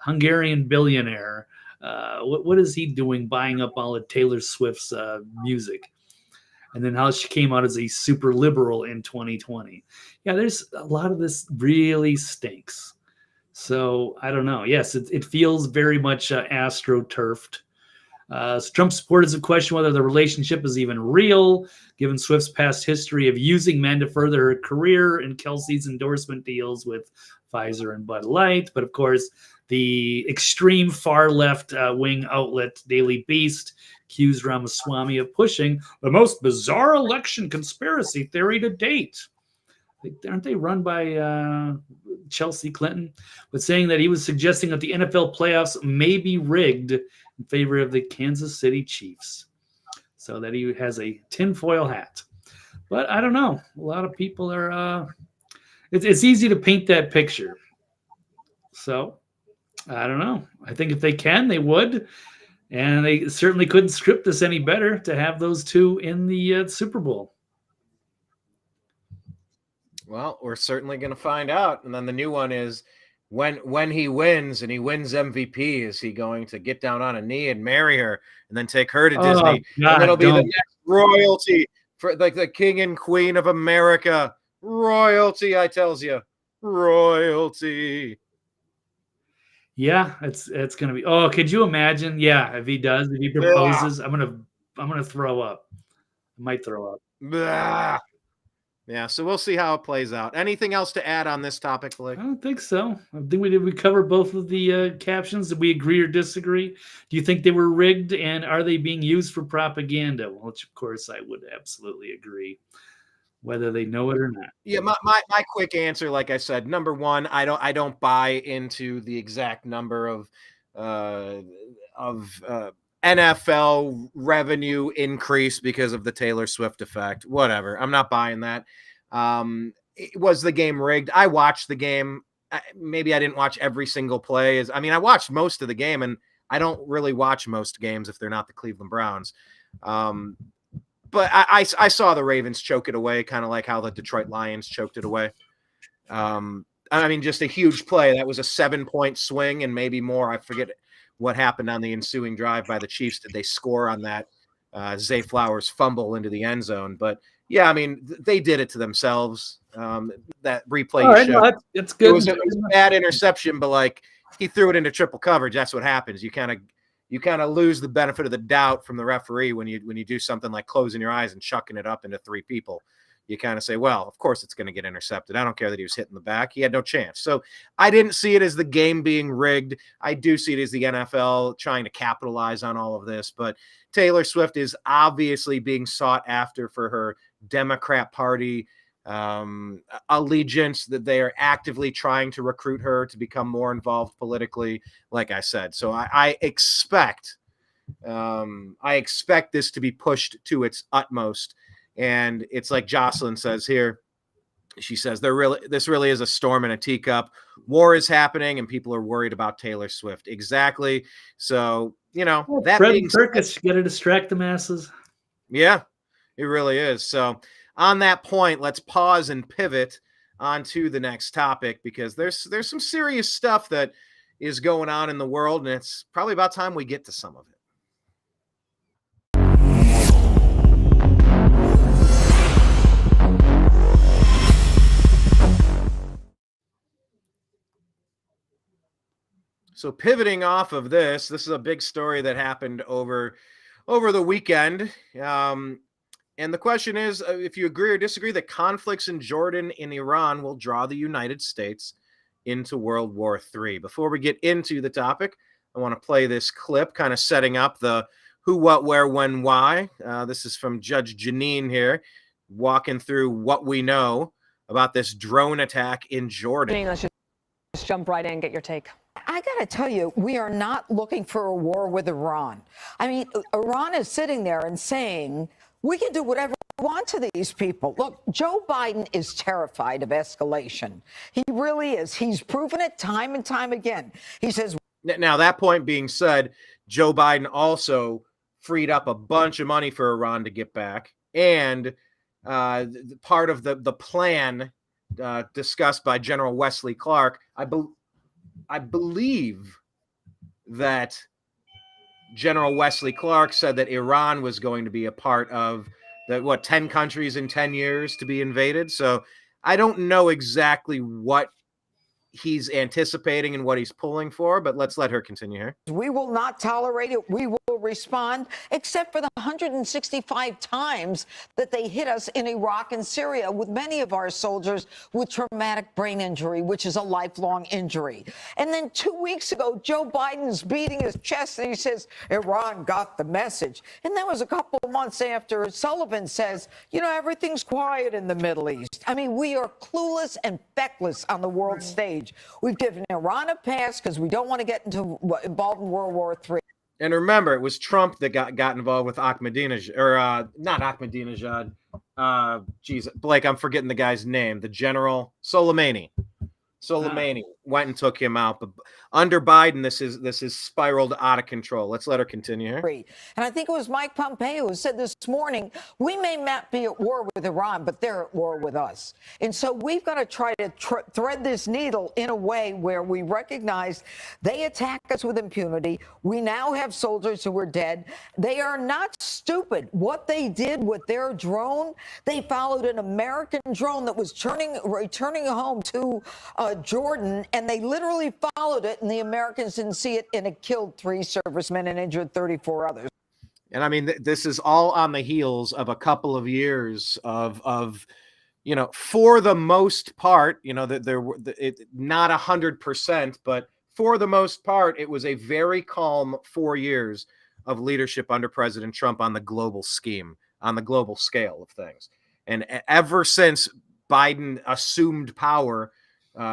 B: Hungarian billionaire. What is he doing buying up all of Taylor Swift's music? And then how she came out as a super liberal in 2020. Yeah, there's a lot of this really stinks. So I don't know. Yes, it feels very much astroturfed. Trump supporters have questioned whether the relationship is even real, given Swift's past history of using men to further her career and Kelce's endorsement deals with Pfizer and Bud Light. But of course, the extreme far left wing outlet Daily Beast accused Ramaswamy of pushing the most bizarre election conspiracy theory to date. Aren't they run by Chelsea Clinton? But saying that he was suggesting that the NFL playoffs may be rigged in favor of the Kansas City Chiefs. So that he has a tinfoil hat. But I don't know. A lot of people are, it's easy to paint that picture. So I don't know. I think if they can, they would. And they certainly couldn't script this any better to have those two in the Super Bowl.
A: Well, we're certainly going to find out. And then the new one is when he wins and he wins MVP, is he going to get down on a knee and marry her and then take her to Disney?
B: God,
A: and it'll be the next royalty for like the king and queen of America. Royalty, I tells you. Royalty.
B: Yeah, it's gonna be. Oh, could you imagine? Yeah, if he proposes, yeah. I'm gonna throw up. I might throw up.
A: Blah. Yeah, so we'll see how it plays out. Anything else to add on this topic, Blake?
B: I don't think so. I think we covered both of the captions. Did we agree or disagree? Do you think they were rigged, and are they being used for propaganda? Well, which of course I would absolutely agree, whether they know it or not.
A: Yeah, my quick answer, like I said, number one, I don't buy into the exact number of NFL revenue increase because of the Taylor Swift effect. Whatever. I'm not buying that. Was the game rigged? I watched the game. Maybe I didn't watch every single play. I watched most of the game, and I don't really watch most games if they're not the Cleveland Browns. But I saw the Ravens choke it away, kind of like how the Detroit Lions choked it away. Just a huge play. That was a 7-point swing and maybe more. I forget what happened on the ensuing drive by the Chiefs. Did they score on that Zay Flowers fumble into the end zone? But yeah, they did it to themselves. That replay showed.
B: It's good.
A: It was a bad interception, but like he threw it into triple coverage. That's what happens. You kind of lose the benefit of the doubt from the referee when you do something like closing your eyes and chucking it up into three people. You kind of say, well, of course it's going to get intercepted. I don't care that he was hit in the back. He had no chance. So I didn't see it as the game being rigged. I do see it as the NFL trying to capitalize on all of this. But Taylor Swift is obviously being sought after for her Democrat Party allegiance, that they are actively trying to recruit her to become more involved politically, like I said. So I expect this to be pushed to its utmost. And it's like Jocelyn says here. She says this really is a storm in a teacup. War is happening, and people are worried about Taylor Swift. Exactly. So that being
B: Circus, got to distract the masses.
A: Yeah, it really is. So on that point, let's pause and pivot onto the next topic, because there's some serious stuff that is going on in the world, and it's probably about time we get to some of it. So pivoting off of this is a big story that happened over the weekend. And the question is, if you agree or disagree that conflicts in Jordan and Iran will draw the United States into World War III. Before we get into the topic, I want to play this clip kind of setting up the who, what, where, when, why. This is from Judge Janine here, walking through what we know about this drone attack in Jordan.
G: Let's just jump right in and get your take. I got to tell you, we are not looking for a war with Iran. Iran is sitting there and saying, we can do whatever we want to these people. Look, Joe Biden is terrified of escalation. He really is. He's proven it time and time again. He says.
A: Now, that point being said, Joe Biden also freed up a bunch of money for Iran to get back. And part of the plan discussed by General Wesley Clark, I believe that General Wesley Clark said that Iran was going to be a part of the 10 countries in 10 years to be invaded. So I don't know exactly what he's anticipating and what he's pulling for, but let's let her continue here.
G: We will not tolerate it. We will respond, except for the 165 times that they hit us in Iraq and Syria, with many of our soldiers with traumatic brain injury, which is a lifelong injury. And then 2 weeks ago, Joe Biden's beating his chest and he says, Iran got the message. And that was a couple of months after Sullivan says, everything's quiet in the Middle East. I mean, we are clueless and feckless on the world stage. We've given Iran a pass because we don't want to get involved in World War III.
A: And remember, it was Trump that got involved with Ahmadinejad, or not Ahmadinejad. Blake, I'm forgetting the guy's name. The General Soleimani went and took him out. But under Biden, this is spiraled out of control. Let's let her continue here.
G: And I think it was Mike Pompeo who said this morning, we may not be at war with Iran, but they're at war with us. And so we've got to try to thread this needle in a way where we recognize they attack us with impunity. We now have soldiers who are dead. They are not stupid. What they did with their drone, they followed an American drone that was returning home to Jordan, and they literally followed it, and the Americans didn't see it, and it killed 3 servicemen and injured 34 others.
A: And I mean, this is all on the heels of a couple of years of for the most part, that there were not 100%, but for the most part, it was a very calm 4 years of leadership under President Trump on the global scheme, on the global scale of things. And ever since Biden assumed power,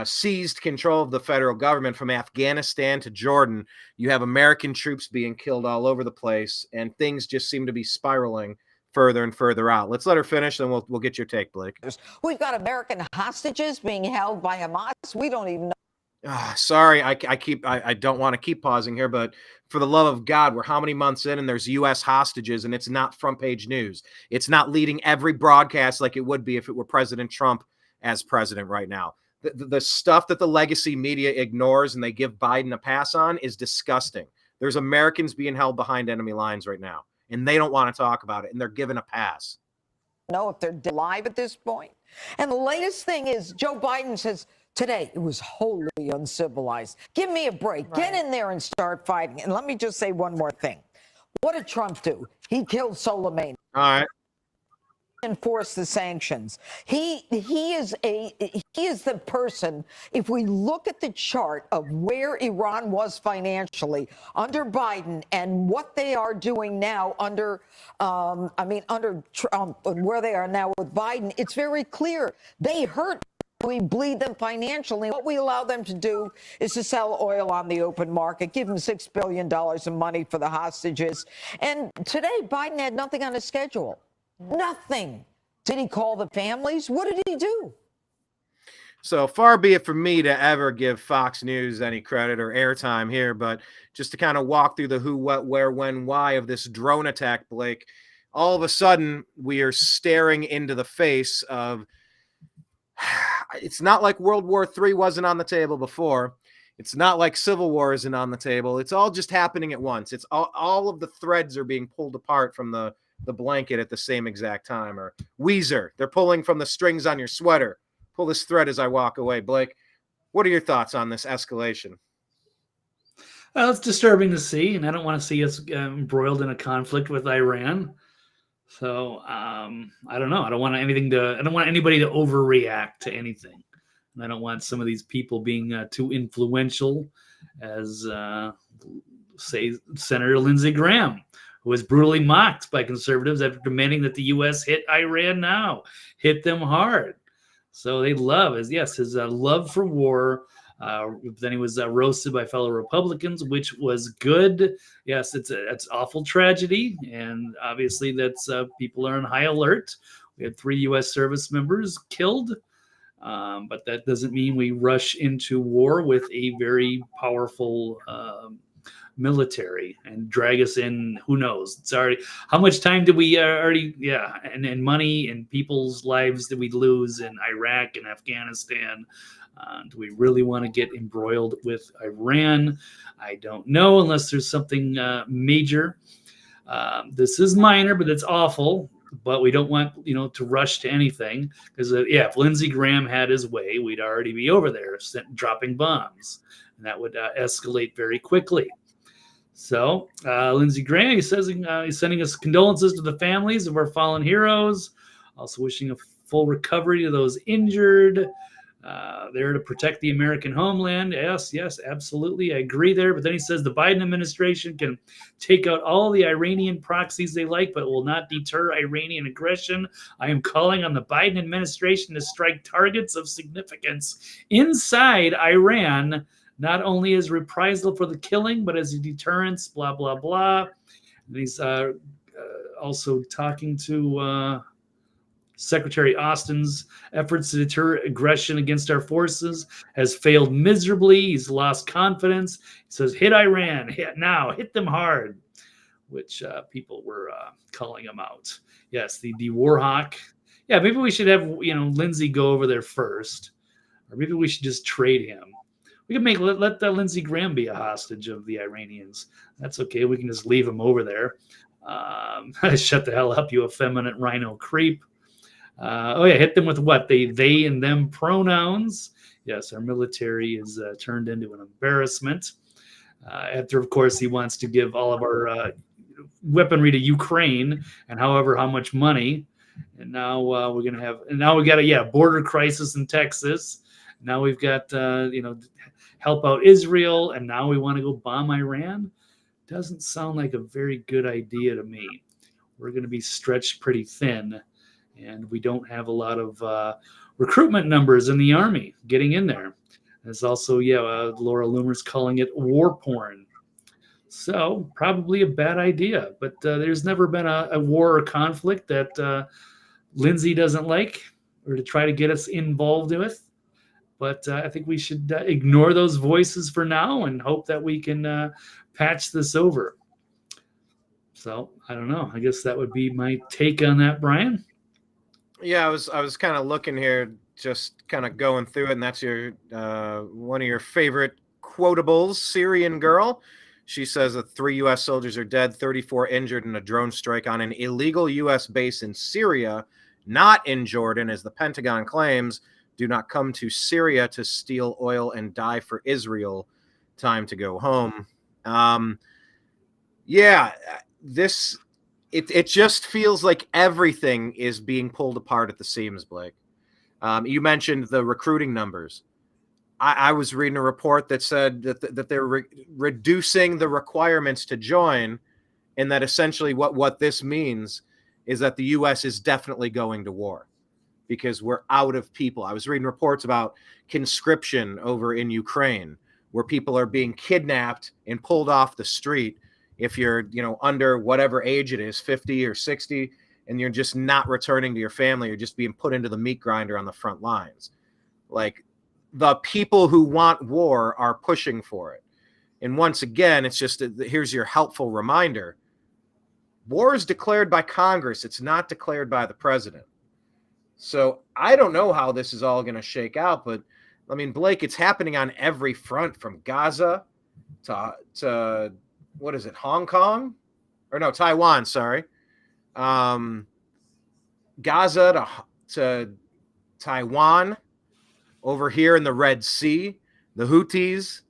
A: seized control of the federal government from Afghanistan to Jordan, you have American troops being killed all over the place, and things just seem to be spiraling further and further out. Let's let her finish, then we'll get your take, Blake.
G: We've got American hostages being held by Hamas. We don't even know.
A: Sorry, I don't want to keep pausing here, but for the love of God, we're how many months in and there's U.S. hostages and it's not front page news. It's not leading every broadcast like it would be if it were President Trump as president right now. The stuff that the legacy media ignores and they give Biden a pass on is disgusting. There's Americans being held behind enemy lines right now, and they don't want to talk about it, and they're given a pass.
G: Know if they're alive at this point. And the latest thing is Joe Biden says today it was wholly uncivilized. Give me a break. Right. Get in there and start fighting. And let me just say one more thing. What did Trump do? He killed Soleimani.
A: All right.
G: Enforce the sanctions. He is the person. If we look at the chart of where Iran was financially under Biden and what they are doing now under Trump and where they are now with Biden, it's very clear they hurt. We bleed them financially. What we allow them to do is to sell oil on the open market, give them $6 billion of money for the hostages. And today, Biden had nothing on his schedule. Nothing. Did he call the families? What did he do?
A: So far be it from me to ever give Fox News any credit or airtime here, but just to kind of walk through the who, what, where, when, why of this drone attack, Blake, all of a sudden we are staring into the face of, it's not like World War III wasn't on the table before. It's not like Civil War isn't on the table. It's all just happening at once. It's all of the threads are being pulled apart from the blanket at the same exact time. Or Weezer, they're pulling from the strings on your sweater. Pull this thread as I walk away. Blake, what are your thoughts on this escalation?
B: Well, it's disturbing to see, and I don't want to see us embroiled in a conflict with Iran. So I don't know. I don't want anybody to overreact to anything, and I don't want some of these people being too influential, as say Senator Lindsey Graham, who was brutally mocked by conservatives after demanding that the U.S. hit Iran now, hit them hard. So they love his love for war. Then he was roasted by fellow Republicans, which was good. Yes, it's awful tragedy, and obviously that's people are on high alert. We had 3 U.S. service members killed, but that doesn't mean we rush into war with a very powerful military and drag us in. Who knows? It's already, how much time did we and money and people's lives did we lose in Iraq and Afghanistan? Do we really want to get embroiled with Iran? I don't know, unless there's something major. This is minor, but it's awful. But we don't want, to rush to anything, because if Lindsey Graham had his way, we'd already be over there dropping bombs, and that would escalate very quickly. So Lindsey Graham, he says he's sending his condolences to the families of our fallen heroes, also wishing a full recovery to those injured. There to protect the American homeland. Yes, absolutely. I agree there. But then he says the Biden administration can take out all the Iranian proxies they like, but will not deter Iranian aggression. I am calling on the Biden administration to strike targets of significance inside Iran, not only as reprisal for the killing, but as a deterrence, blah, blah, blah. And he's also talking to Secretary Austin's efforts to deter aggression against our forces has failed miserably. He's lost confidence. He says, hit Iran, hit them hard, which people were calling him out. Yes, the war hawk. Yeah, maybe we should have, Lindsey go over there first, or maybe we should just trade him. We can let Lindsey Graham be a hostage of the Iranians. That's okay. We can just leave him over there. Shut the hell up, you effeminate rhino creep. Hit them with what? They and them pronouns. Yes, our military is turned into an embarrassment. After, of course, he wants to give all of our weaponry to Ukraine, and how much money. And now we're going to have, and now we got a border crisis in Texas. Now we've got, help out Israel, and now we want to go bomb Iran. Doesn't sound like a very good idea to me. We're going to be stretched pretty thin. And we don't have a lot of recruitment numbers in the Army getting in there. There's also, Laura Loomer's calling it war porn. So probably a bad idea. But there's never been a war or conflict that Lindsey doesn't like or to try to get us involved with. But I think we should ignore those voices for now and hope that we can patch this over. So I don't know. I guess that would be my take on that, Brian.
A: Yeah, I was kind of looking here, just kind of going through it, and that's your one of your favorite quotables, Syrian girl. She says that 3 U.S. soldiers are dead, 34 injured in a drone strike on an illegal U.S. base in Syria, not in Jordan, as the Pentagon claims. Do not come to Syria to steal oil and die for Israel. Time to go home. It just feels like everything is being pulled apart at the seams, Blake. You mentioned the recruiting numbers. I was reading a report that said that they're reducing the requirements to join, and that essentially what this means is that the U.S. is definitely going to war because we're out of people. I was reading reports about conscription over in Ukraine, where people are being kidnapped and pulled off the street. If you're, under whatever age it is, 50 or 60, and you're just not returning to your family, you're just being put into the meat grinder on the front lines. Like, the people who want war are pushing for it. And once again, it's just, here's your helpful reminder. War is declared by Congress. It's not declared by the president. So I don't know how this is all going to shake out, but I mean, Blake, it's happening on every front, from Gaza to what is it, Hong Kong? Or no, Taiwan, sorry. Gaza to Taiwan, over here in the Red Sea, the Houthis,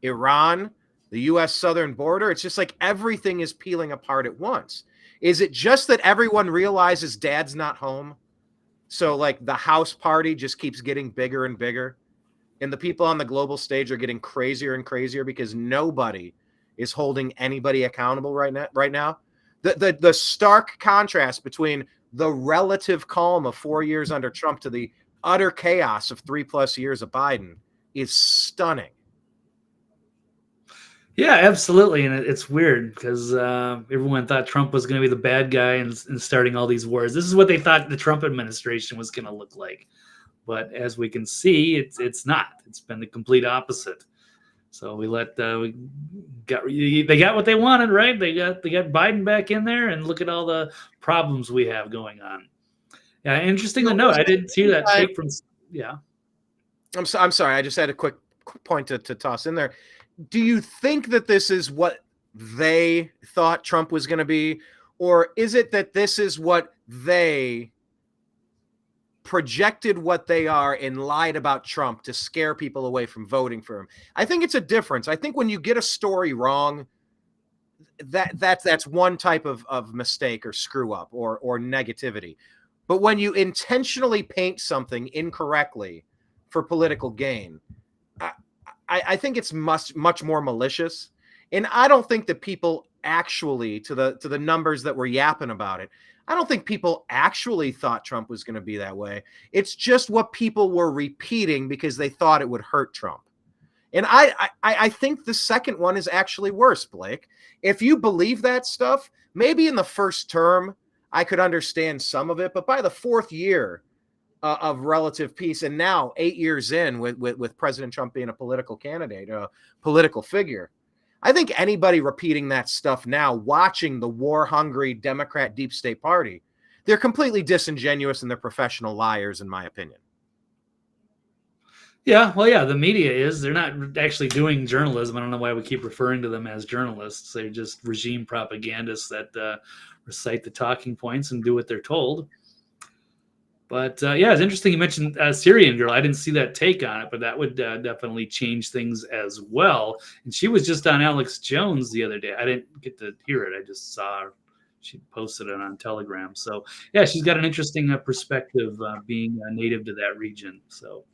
A: Iran, the U.S. southern border. It's just like everything is peeling apart at once. Is it just that everyone realizes dad's not home? So like the house party just keeps getting bigger and bigger, and the people on the global stage are getting crazier and crazier because nobody is holding anybody accountable right now. The stark contrast between the relative calm of 4 years under Trump to the utter chaos of 3+ years of Biden is stunning.
B: Yeah, absolutely. And it's weird because everyone thought Trump was going to be the bad guy and starting all these wars. This is what they thought the Trump administration was going to look like. But as we can see, it's not. It's been the complete opposite. So they got what they wanted, right? They got Biden back in there, and look at all the problems we have going on. Yeah, interesting to note. I didn't see that take from. Yeah.
A: I'm sorry. I just had a quick point to toss in there. Do you think that this is what they thought Trump was going to be, or is it that this is what they projected what they are and lied about Trump to scare people away from voting for him? I think it's a difference. I think when you get a story wrong, that's one type of mistake or screw up or negativity. But when you intentionally paint something incorrectly for political gain, I think it's much more malicious. And I don't think that people actually, to the numbers that were yapping about it, I don't think people actually thought Trump was going to be that way. It's just what people were repeating because they thought it would hurt Trump. And I think the second one is actually worse, Blake. If you believe that stuff, maybe in the first term, I could understand some of it. But by the fourth year of relative peace, and now 8 years in with President Trump being a political candidate, a political figure, I think anybody repeating that stuff now, watching the war-hungry Democrat deep state party, they're completely disingenuous and they're professional liars, in my opinion.
B: Yeah, well, yeah, the media is. They're not actually doing journalism. I don't know why we keep referring to them as journalists. They're just regime propagandists that recite the talking points and do what they're told. But yeah, it's interesting you mentioned Syrian Girl. I didn't see that take on it, but that would definitely change things as well. And she was just on Alex Jones the other day. I didn't get to hear it. I just saw her. She posted it on Telegram. So yeah, she's got an interesting perspective being native to that region. So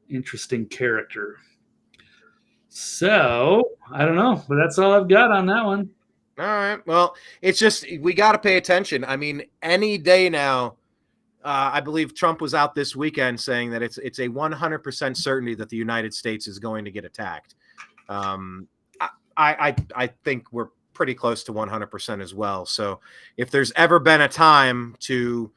B: interesting character. So I don't know, but that's all I've got on that one.
A: All right. Well, it's just we got to pay attention. I mean, any day now. I believe Trump was out this weekend saying that it's a 100% certainty that the United States is going to get attacked. I think we're pretty close to 100% as well. So if there's ever been a time to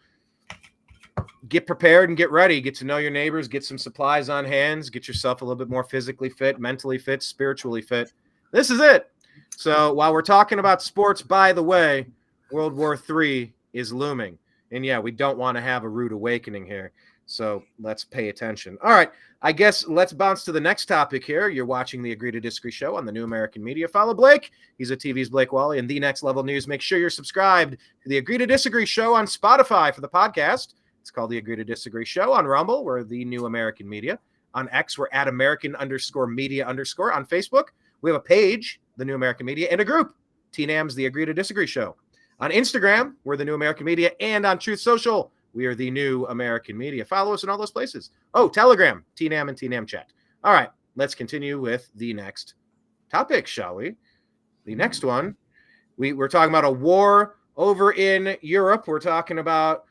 A: get prepared and get ready, get to know your neighbors, get some supplies on hands, get yourself a little bit more physically fit, mentally fit, spiritually fit, this is it. So while we're talking about sports, by the way, World War III is looming. And yeah, we don't want to have a rude awakening here. So let's pay attention. All right. I guess let's bounce to the next topic here. You're watching the Agree to Disagree show on the New American Media. Follow Blake. He's a TV's Blake Walley and The Next Level News. Make sure you're subscribed to the Agree to Disagree show on Spotify for the podcast. It's called the Agree to Disagree show. On Rumble, we're the New American Media. On X, we're at American_media_. On Facebook, we have a page, the New American Media, and a group, TNAM's the Agree to Disagree show. On Instagram, we're the New American Media, and on Truth Social, we are the New American Media. Follow us in all those places. Oh, Telegram, TNAM and TNAM chat. All right, let's continue with the next topic, shall we? The next one, we're talking about a war over in Europe. We're talking about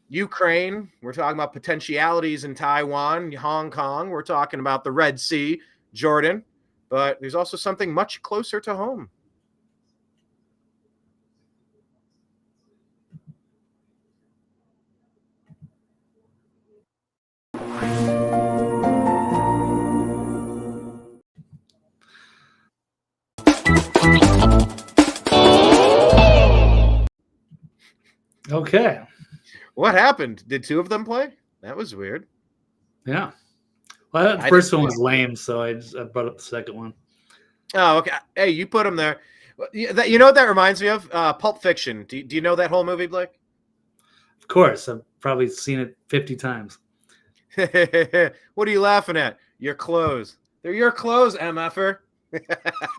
A: Ukraine. We're talking about potentialities in Taiwan, Hong Kong. We're talking about the Red Sea, Jordan. But there's also something much closer to home.
B: Okay.
A: What happened? Did two of them play? That was weird.
B: Yeah. Well, the first one was lame, so I brought up the second one.
A: Oh, okay. Hey, you put them there. You know what that reminds me of? Pulp Fiction. Do you know that whole movie, Blake?
B: Of course. I've probably seen it 50 times.
A: What are you laughing at? Your clothes. They're your clothes, MFer.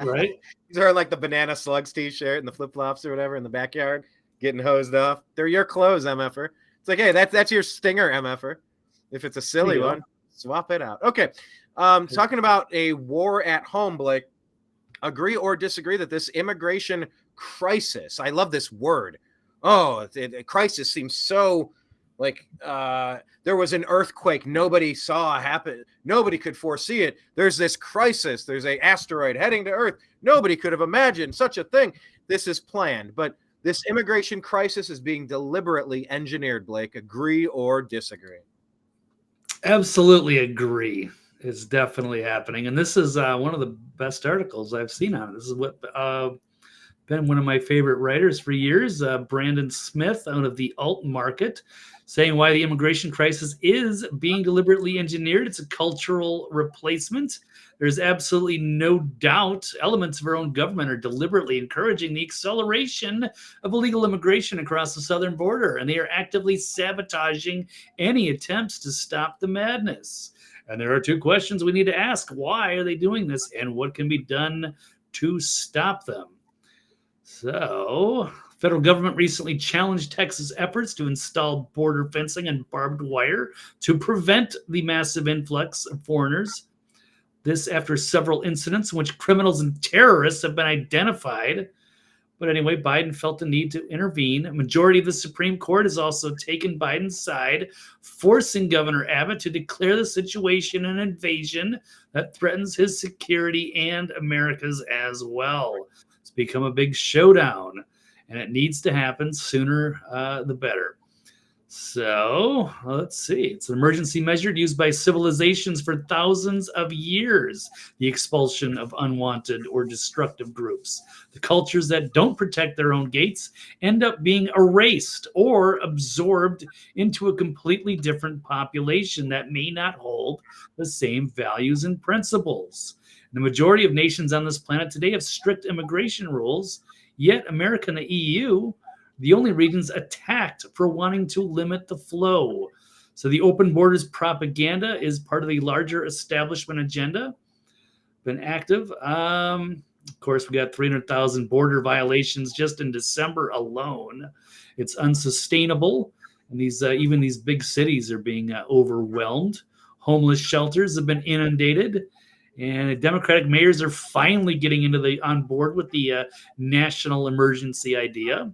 B: Right?
A: He's wearing like the Banana Slugs t-shirt and the flip-flops or whatever in the backyard, getting hosed off. They're your clothes, MFer. It's like, hey, that's your stinger, MFer. If it's a silly one, swap it out. Okay. Talking about a war at home, Blake. Agree or disagree that this immigration crisis, I love this word. Oh, crisis seems so like there was an earthquake nobody saw happen. Nobody could foresee it. There's this crisis. There's an asteroid heading to Earth. Nobody could have imagined such a thing. This is planned. But this immigration crisis is being deliberately engineered, Blake. Agree or disagree?
B: Absolutely agree. It's definitely happening. And this is one of the best articles I've seen on it. This is what been one of my favorite writers for years, Brandon Smith out of the Alt Market. saying why the immigration crisis is being deliberately engineered. It's a cultural replacement. There's absolutely no doubt elements of our own government are deliberately encouraging the acceleration of illegal immigration across the southern border, and they are actively sabotaging any attempts to stop the madness. And there are two questions we need to ask. Why are they doing this, and what can be done to stop them? So, federal government recently challenged Texas efforts to install border fencing and barbed wire to prevent the massive influx of foreigners. This after several incidents in which criminals and terrorists have been identified. But anyway, Biden felt the need to intervene. A majority of the Supreme Court has also taken Biden's side, forcing Governor Abbott to declare the situation an invasion that threatens his security and America's as well. It's become a big showdown, and it needs to happen sooner the better. So let's see. It's an emergency measure used by civilizations for thousands of years, the expulsion of unwanted or destructive groups. The cultures that don't protect their own gates end up being erased or absorbed into a completely different population that may not hold the same values and principles. The majority of nations on this planet today have strict immigration rules, yet America and the EU, the only regions attacked for wanting to limit the flow. So the open borders propaganda is part of the larger establishment agenda. Been active. Of course, we got 300,000 border violations just in December alone. It's unsustainable. And these even these big cities are being overwhelmed. Homeless shelters have been inundated. And Democratic mayors are finally getting on board with the national emergency idea.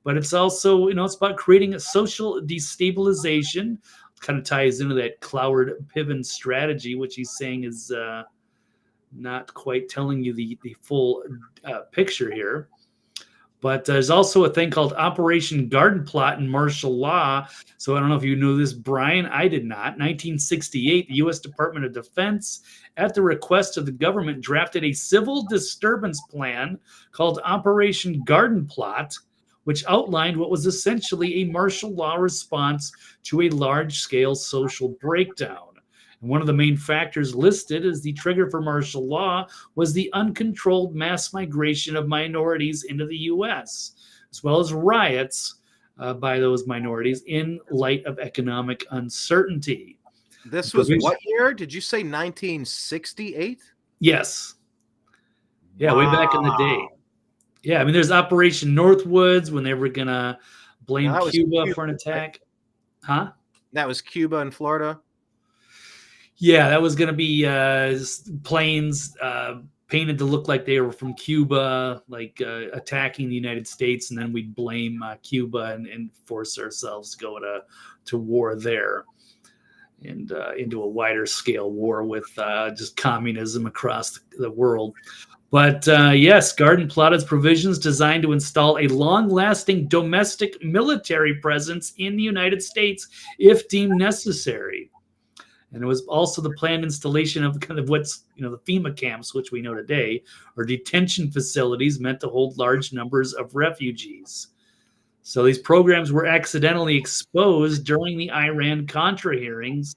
B: But it's also, it's about creating a social destabilization. It kind of ties into that Cloward-Piven strategy, which he's saying is not quite telling you the full picture here. But there's also a thing called Operation Garden Plot in martial law. So I don't know if you knew this, Brian. I did not. 1968, the U.S. Department of Defense, at the request of the government, drafted a civil disturbance plan called Operation Garden Plot, which outlined what was essentially a martial law response to a large-scale social breakdown. And one of the main factors listed as the trigger for martial law was the uncontrolled mass migration of minorities into the U.S., as well as riots by those minorities in light of economic uncertainty.
A: This was what year? Did you say 1968?
B: Yes. Yeah, way back in the day. Yeah, I mean, there's Operation Northwoods when they were going to blame Cuba for an attack.
A: Right? Huh? That was Cuba and Florida?
B: Yeah, that was going to be planes painted to look like they were from Cuba, like attacking the United States, and then we'd blame Cuba and force ourselves to go to war there and into a wider scale war with just communism across the world. But yes, Garden Plot has provisions designed to install a long-lasting domestic military presence in the United States if deemed necessary. And it was also the planned installation of kind of what's, the FEMA camps, which we know today, are detention facilities meant to hold large numbers of refugees. So these programs were accidentally exposed during the Iran-Contra hearings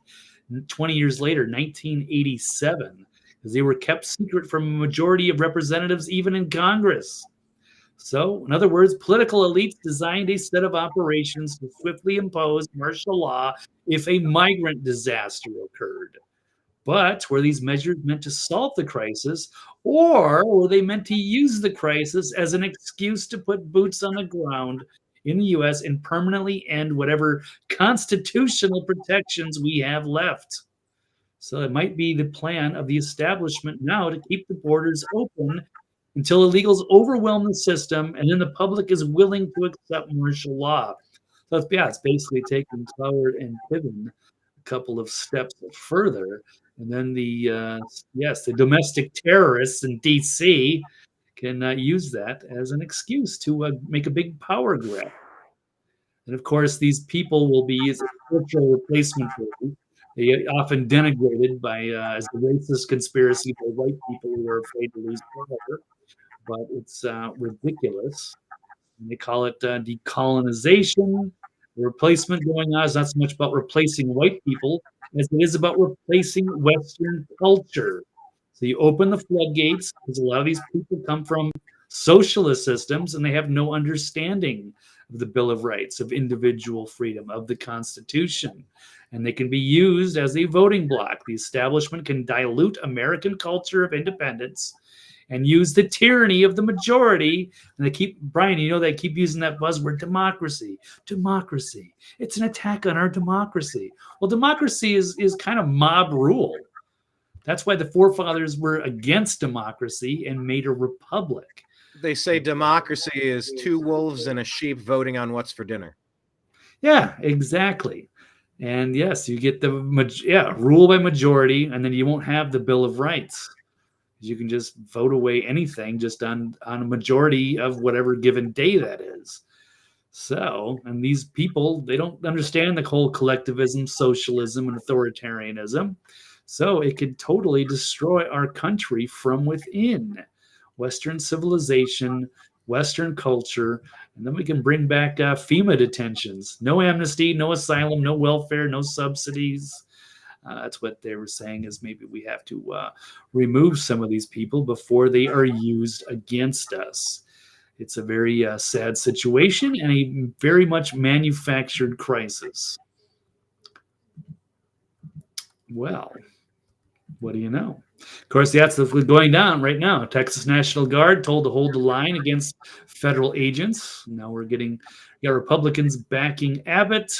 B: 20 years later, 1987. Because they were kept secret from a majority of representatives, even in Congress. So, in other words, political elites designed a set of operations to swiftly impose martial law if a migrant disaster occurred. But were these measures meant to solve the crisis, or were they meant to use the crisis as an excuse to put boots on the ground in the U.S. and permanently end whatever constitutional protections we have left? So it might be the plan of the establishment now to keep the borders open until illegals overwhelm the system, and then the public is willing to accept martial law. So it's basically taking Cloward and Piven a couple of steps further, and then the domestic terrorists in D.C. can use that as an excuse to make a big power grab. And of course, these people will be used as cultural replacement tools. They often denigrated by as a racist conspiracy by white people who are afraid to lose power, but it's ridiculous. And they call it decolonization. The replacement going on is not so much about replacing white people as it is about replacing Western culture. So you open the floodgates because a lot of these people come from socialist systems and they have no understanding of the Bill of Rights, of individual freedom, of the Constitution. And they can be used as a voting bloc. The establishment can dilute American culture of independence and use the tyranny of the majority. And they keep, Brian, they keep using that buzzword, democracy, democracy. It's an attack on our democracy. Well, democracy is kind of mob rule. That's why the forefathers were against democracy and made a republic.
A: They say democracy is two wolves and a sheep voting on what's for dinner.
B: Yeah, exactly. And yes, you get the rule by majority, and then you won't have the Bill of Rights. You can just vote away anything just on a majority of whatever given day that is. So, and these people, they don't understand the whole collectivism, socialism, and authoritarianism. So it could totally destroy our country from within. Western civilization, Western culture, and then we can bring back FEMA detentions. No amnesty, no asylum, no welfare, no subsidies. That's what they were saying, is maybe we have to remove some of these people before they are used against us. It's a very sad situation and a very much manufactured crisis. Well, what do you know? Of course, that's going down right now. Texas National Guard told to hold the line against federal agents. Now we got Republicans backing Abbott,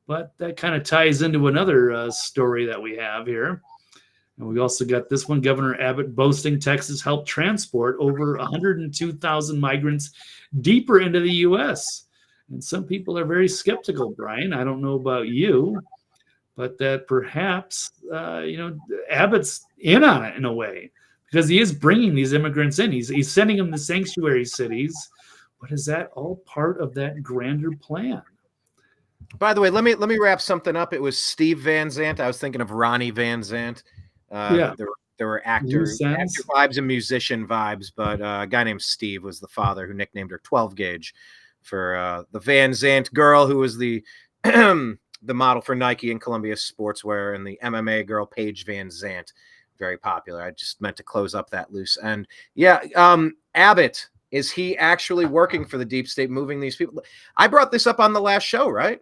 B: but that kind of ties into another story that we have here. And we also got this one, Governor Abbott boasting Texas helped transport over 102,000 migrants deeper into the U.S. And some people are very skeptical, Brian. I don't know about you, but that perhaps, Abbott's in on it in a way, because he is bringing these immigrants in. He's sending them to sanctuary cities. But is that all part of that grander plan?
A: By the way, let me wrap something up. It was Steve Van Zandt. I was thinking of Ronnie Van Zandt. There were actor vibes and musician vibes, but a guy named Steve was the father who nicknamed her 12 Gauge for the Van Zandt girl, who was the the model for Nike and Columbia Sportswear, and the MMA girl Paige Van Zandt, very popular. I just meant to close up that loose end. Yeah, Abbott, is he actually working for the deep state, moving these people? I brought this up on the last show, right?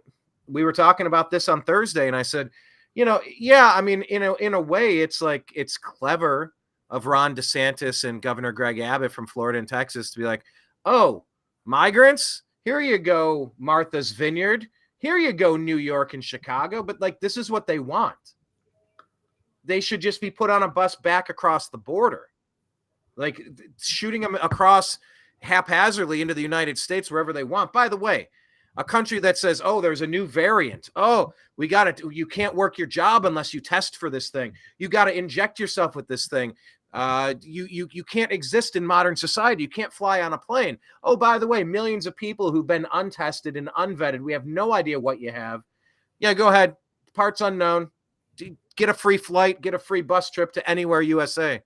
A: We were talking about this on Thursday, and I said, yeah, I mean, in a way, it's like, it's clever of Ron DeSantis and Governor Greg Abbott from Florida and Texas to be like, oh, migrants, here you go, Martha's Vineyard. Here you go, New York and Chicago. But like, this is what they want. They should just be put on a bus back across the border. Like, shooting them across haphazardly into the United States, wherever they want. By the way, a country that says, oh, there's a new variant. Oh, you can't work your job unless you test for this thing. You got to inject yourself with this thing. You can't exist in modern society. You can't fly on a plane. Oh, by the way, millions of people who've been untested and unvetted. We have no idea what you have. Yeah, go ahead. Parts unknown. Get a free flight, get a free bus trip to anywhere USA.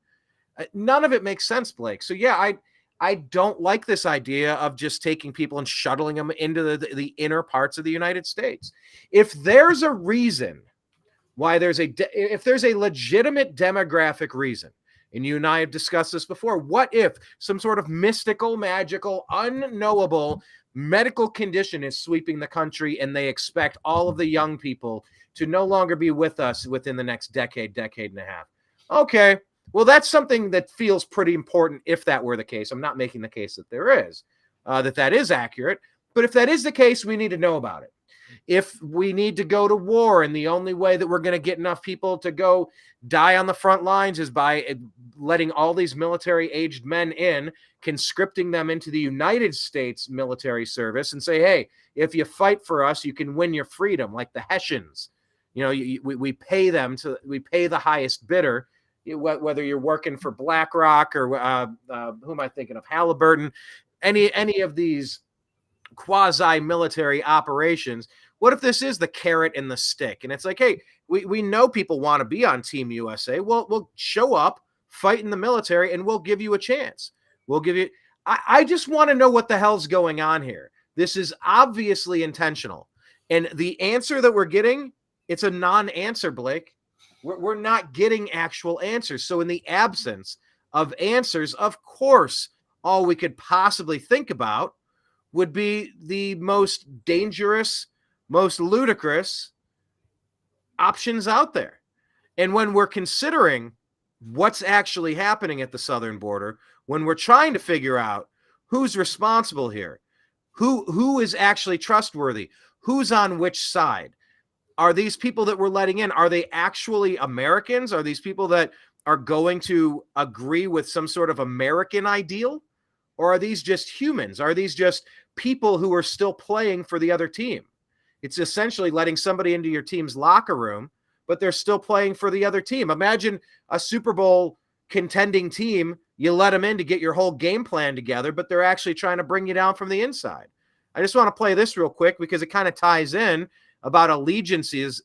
A: None of it makes sense, Blake. So yeah, I don't like this idea of just taking people and shuttling them into the inner parts of the United States. If there's a reason why if there's a legitimate demographic reason, and you and I have discussed this before, what if some sort of mystical, magical, unknowable medical condition is sweeping the country and they expect all of the young people to no longer be with us within the next decade and a half? Okay. Well, that's something that feels pretty important if that were the case. I'm not making the case that there is, that is accurate. But if that is the case, we need to know about it. If we need to go to war, and the only way that we're going to get enough people to go die on the front lines is by letting all these military-aged men in, conscripting them into the United States military service, and say, hey, if you fight for us, you can win your freedom, like the Hessians. We pay them we pay the highest bidder. Whether you're working for BlackRock or who am I thinking of? Halliburton, any of these quasi-military operations. What if this is the carrot and the stick? And it's like, hey, we know people want to be on Team USA. Well, we'll show up, fight in the military, and we'll give you a chance. We'll give you. I just want to know what the hell's going on here. This is obviously intentional. And the answer that we're getting, it's a non-answer, Blake. We're not getting actual answers. So in the absence of answers, of course, all we could possibly think about would be the most dangerous, most ludicrous options out there. And when we're considering what's actually happening at the southern border, when we're trying to figure out who's responsible here, who is actually trustworthy, who's on which side, are these people that we're letting in, are they actually Americans? Are these people that are going to agree with some sort of American ideal? Or are these just humans? Are these just people who are still playing for the other team? It's essentially letting somebody into your team's locker room, but they're still playing for the other team. Imagine a Super Bowl contending team. You let them in to get your whole game plan together, but they're actually trying to bring you down from the inside. I just want to play this real quick because it kind of ties in about allegiances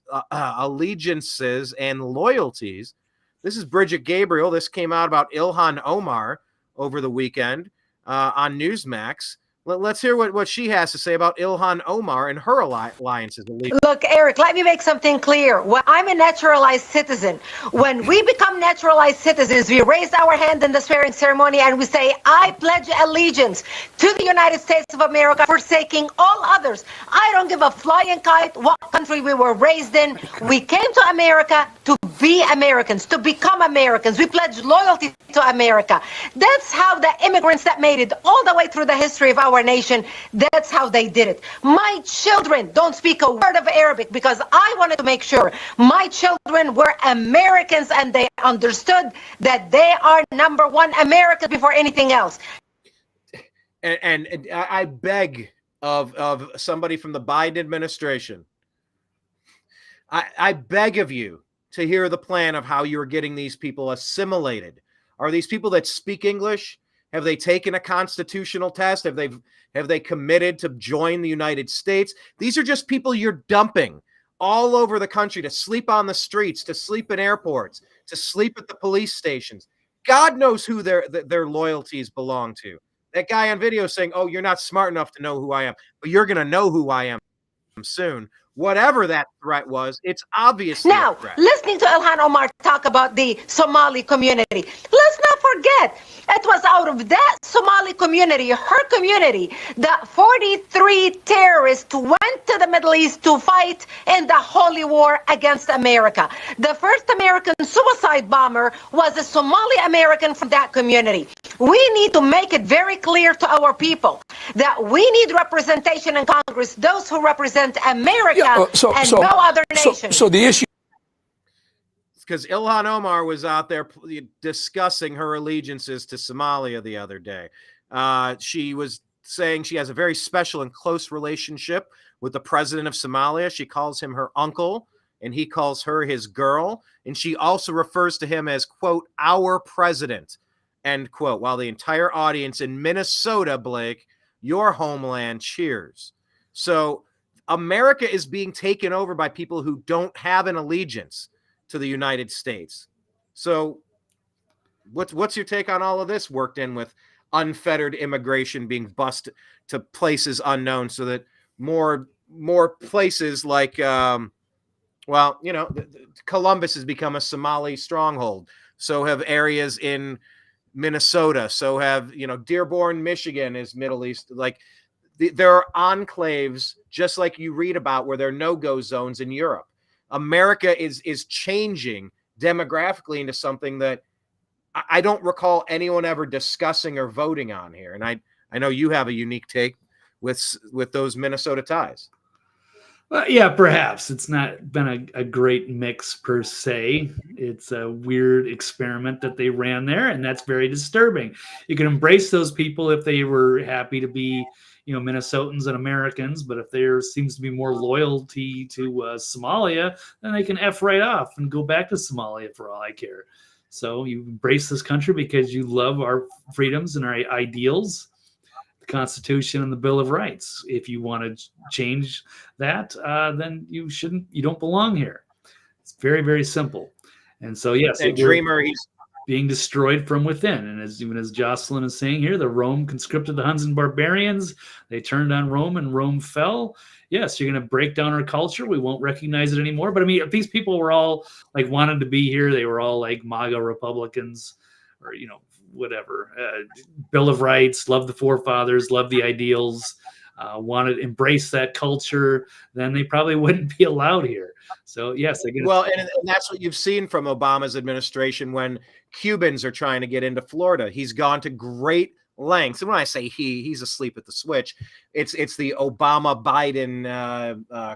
A: and loyalties. This is Bridget Gabriel. This came out about Ilhan Omar over the weekend on Newsmax. Let's hear what she has to say about Ilhan Omar and her alliances.
H: Look, Eric, let me make something clear. Well, I'm a naturalized citizen. When we become naturalized citizens, we raise our hand in the swearing ceremony and we say, I pledge allegiance to the United States of America, forsaking all others. I don't give a flying kite what country we were raised in. We came to America to be Americans, to become Americans. We pledge loyalty to America. That's how the immigrants that made it all the way through the history of our nation, that's how they did it. My children don't speak a word of Arabic because I wanted to make sure my children were Americans and they understood that they are number one Americans before anything else.
A: And I beg of somebody from the Biden administration, I beg of you to hear the plan of how you're getting these people assimilated. Are these people that speak English? Have they taken a constitutional test? Have they committed to join the United States? These are just people you're dumping all over the country to sleep on the streets, to sleep in airports, to sleep at the police stations. God knows who their loyalties belong to. That guy on video saying, oh, you're not smart enough to know who I am, but you're going to know who I am soon. Whatever that threat was, it's obviously
H: now,
A: a threat.
H: Listening to Ilhan Omar talk about the Somali community, let's not forget, it was out of that Somali community, her community, that 43 terrorists went to the Middle East to fight in the holy war against America. The first American suicide bomber was a Somali American from that community. We need to make it very clear to our people that we need representation in Congress, those who represent America and no other nation.
I: So the issue,
A: because Ilhan Omar was out there discussing her allegiances to Somalia the other day. She was saying she has a very special and close relationship with the president of Somalia. She calls him her uncle, and he calls her his girl. And she also refers to him as, quote, our president, end quote, while the entire audience in Minnesota, Blake, your homeland, cheers. So America is being taken over by people who don't have an allegiance to the United States. So what's your take on all of this, worked in with unfettered immigration being bussed to places unknown, so that more places like, Columbus has become a Somali stronghold. So have areas in Minnesota. So have, Dearborn, Michigan is Middle East. Like there are enclaves, just like you read about, where there are no-go zones in Europe. America is changing demographically into something that I don't recall anyone ever discussing or voting on here. And I know you have a unique take with those Minnesota ties.
B: Well, yeah, perhaps. It's not been a great mix per se. It's a weird experiment that they ran there, and that's very disturbing. You can embrace those people if they were happy to be, Minnesotans and Americans, but if there seems to be more loyalty to Somalia, then they can F right off and go back to Somalia for all I care. So you embrace this country because you love our freedoms and our ideals, the Constitution and the Bill of Rights. If you want to change that, then you don't belong here. It's very, very simple. And so, yes.
A: And Dreamer,
B: being destroyed from within. And even as Jocelyn is saying here, the Rome conscripted the Huns and barbarians. They turned on Rome and Rome fell. Yes, you're going to break down our culture. We won't recognize it anymore. But I mean, if these people were all like wanted to be here, they were all like MAGA Republicans or, whatever, Bill of Rights, love the forefathers, love the ideals, wanted to embrace that culture, then they probably wouldn't be allowed here. So yes,
A: well, and that's what you've seen from Obama's administration when Cubans are trying to get into Florida. He's gone to great lengths, and when I say he's asleep at the switch. It's the Obama-Biden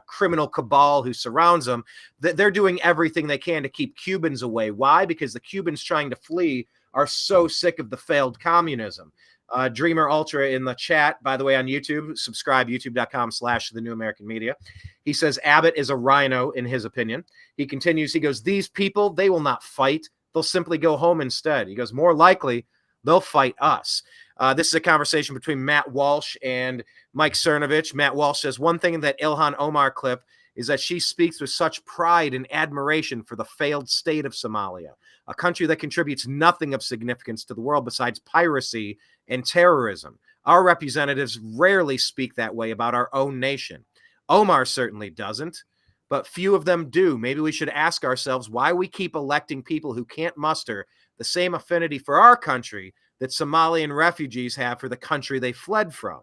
A: criminal cabal who surrounds them. They're doing everything they can to keep Cubans away. Why? Because the Cubans trying to flee are so sick of the failed communism. Dreamer Ultra in the chat, by the way, on YouTube, subscribe, youtube.com/thenewamericanmedia. He says Abbott is a rhino in his opinion. He continues, he goes, these people, they will not fight. They'll simply go home instead. He goes, more likely, they'll fight us. This is a conversation between Matt Walsh and Mike Cernovich. Matt Walsh says, one thing in that Ilhan Omar clip is that she speaks with such pride and admiration for the failed state of Somalia, a country that contributes nothing of significance to the world besides piracy and terrorism. Our representatives rarely speak that way about our own nation. Omar certainly doesn't, but few of them do. Maybe we should ask ourselves why we keep electing people who can't muster the same affinity for our country that Somalian refugees have for the country they fled from.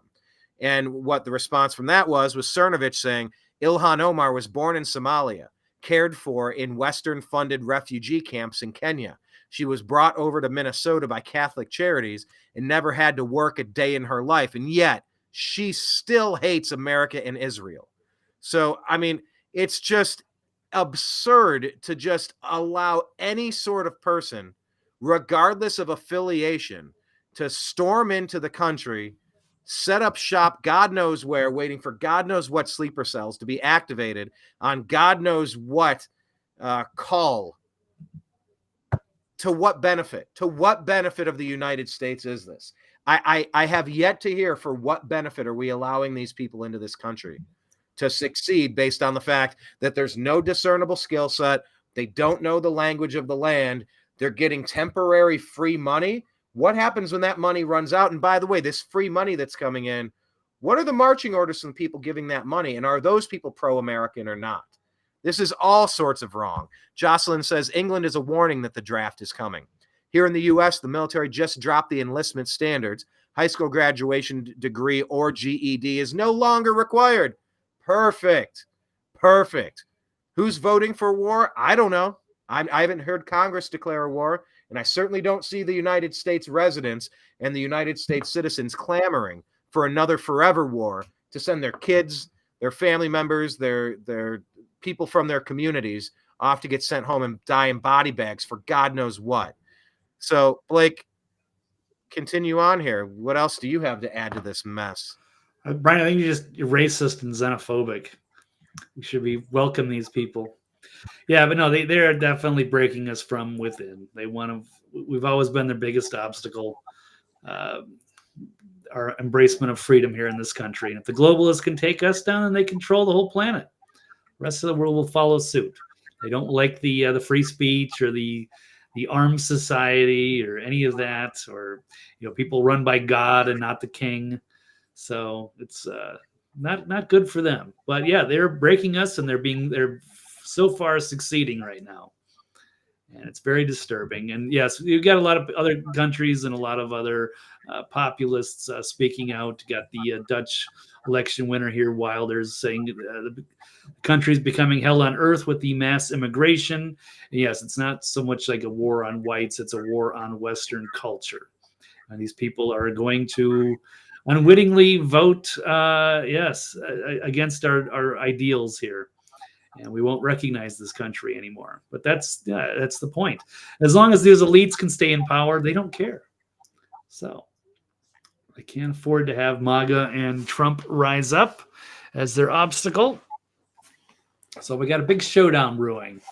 A: And what the response from that was Cernovich saying, Ilhan Omar was born in Somalia, cared for in Western-funded refugee camps in Kenya. She was brought over to Minnesota by Catholic Charities and never had to work a day in her life. And yet, she still hates America and Israel. So, I mean, it's just absurd to just allow any sort of person, regardless of affiliation, to storm into the country, set up shop God knows where, waiting for God knows what sleeper cells to be activated on God knows what call. To what benefit? To what benefit of the United States is this? I have yet to hear for what benefit are we allowing these people into this country to succeed based on the fact that there's no discernible skill set. They don't know the language of the land. They're getting temporary free money. What happens when that money runs out? And by the way, this free money that's coming in, what are the marching orders from people giving that money? And are those people pro-American or not? This is all sorts of wrong. Jocelyn says England is a warning that the draft is coming. Here in the U.S., the military just dropped the enlistment standards. High school graduation degree or GED is no longer required. Perfect. Perfect. Who's voting for war? I don't know. I haven't heard Congress declare a war, and I certainly don't see the United States residents and the United States citizens clamoring for another forever war to send their kids, their family members, their people from their communities off to get sent home and die in body bags for God knows what. So, Blake, continue on here. What else do you have to add to this mess?
B: Brian, I think you're racist and xenophobic. We should welcome these people. Yeah, but no, they are definitely breaking us from within. We've always been their biggest obstacle, our embracement of freedom here in this country. And if the globalists can take us down, then they control the whole planet. The rest of the world will follow suit. They don't like the free speech or the armed society or any of that, or people run by God and not the king. So it's not good for them. But yeah, they're breaking us, and they're so far succeeding right now, and it's very disturbing. And yes, you've got a lot of other countries and a lot of other populists speaking out. You got the Dutch election winner here, Wilders, saying the country's becoming hell on earth with the mass immigration. And yes, it's not so much like a war on whites, it's a war on Western culture. And these people are going to unwittingly vote, against our ideals here. And we won't recognize this country anymore. But that's the point. As long as these elites can stay in power, they don't care. So they can't afford to have MAGA and Trump rise up as their obstacle. So we got a big showdown brewing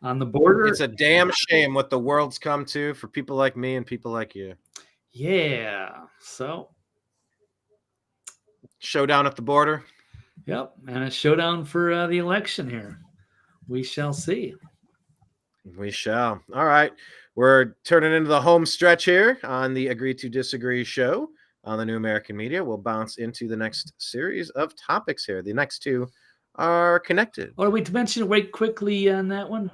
B: on the border.
A: It's a damn shame what the world's come to for people like me and people like you.
B: Yeah. So
A: showdown at the border.
B: Yep, and a showdown for the election here. We shall see.
A: We shall. All right. We're turning into the home stretch here on the Agree to Disagree show on the New American Media. We'll bounce into the next series of topics here. The next two are connected.
B: Or we to mention right quickly on that one.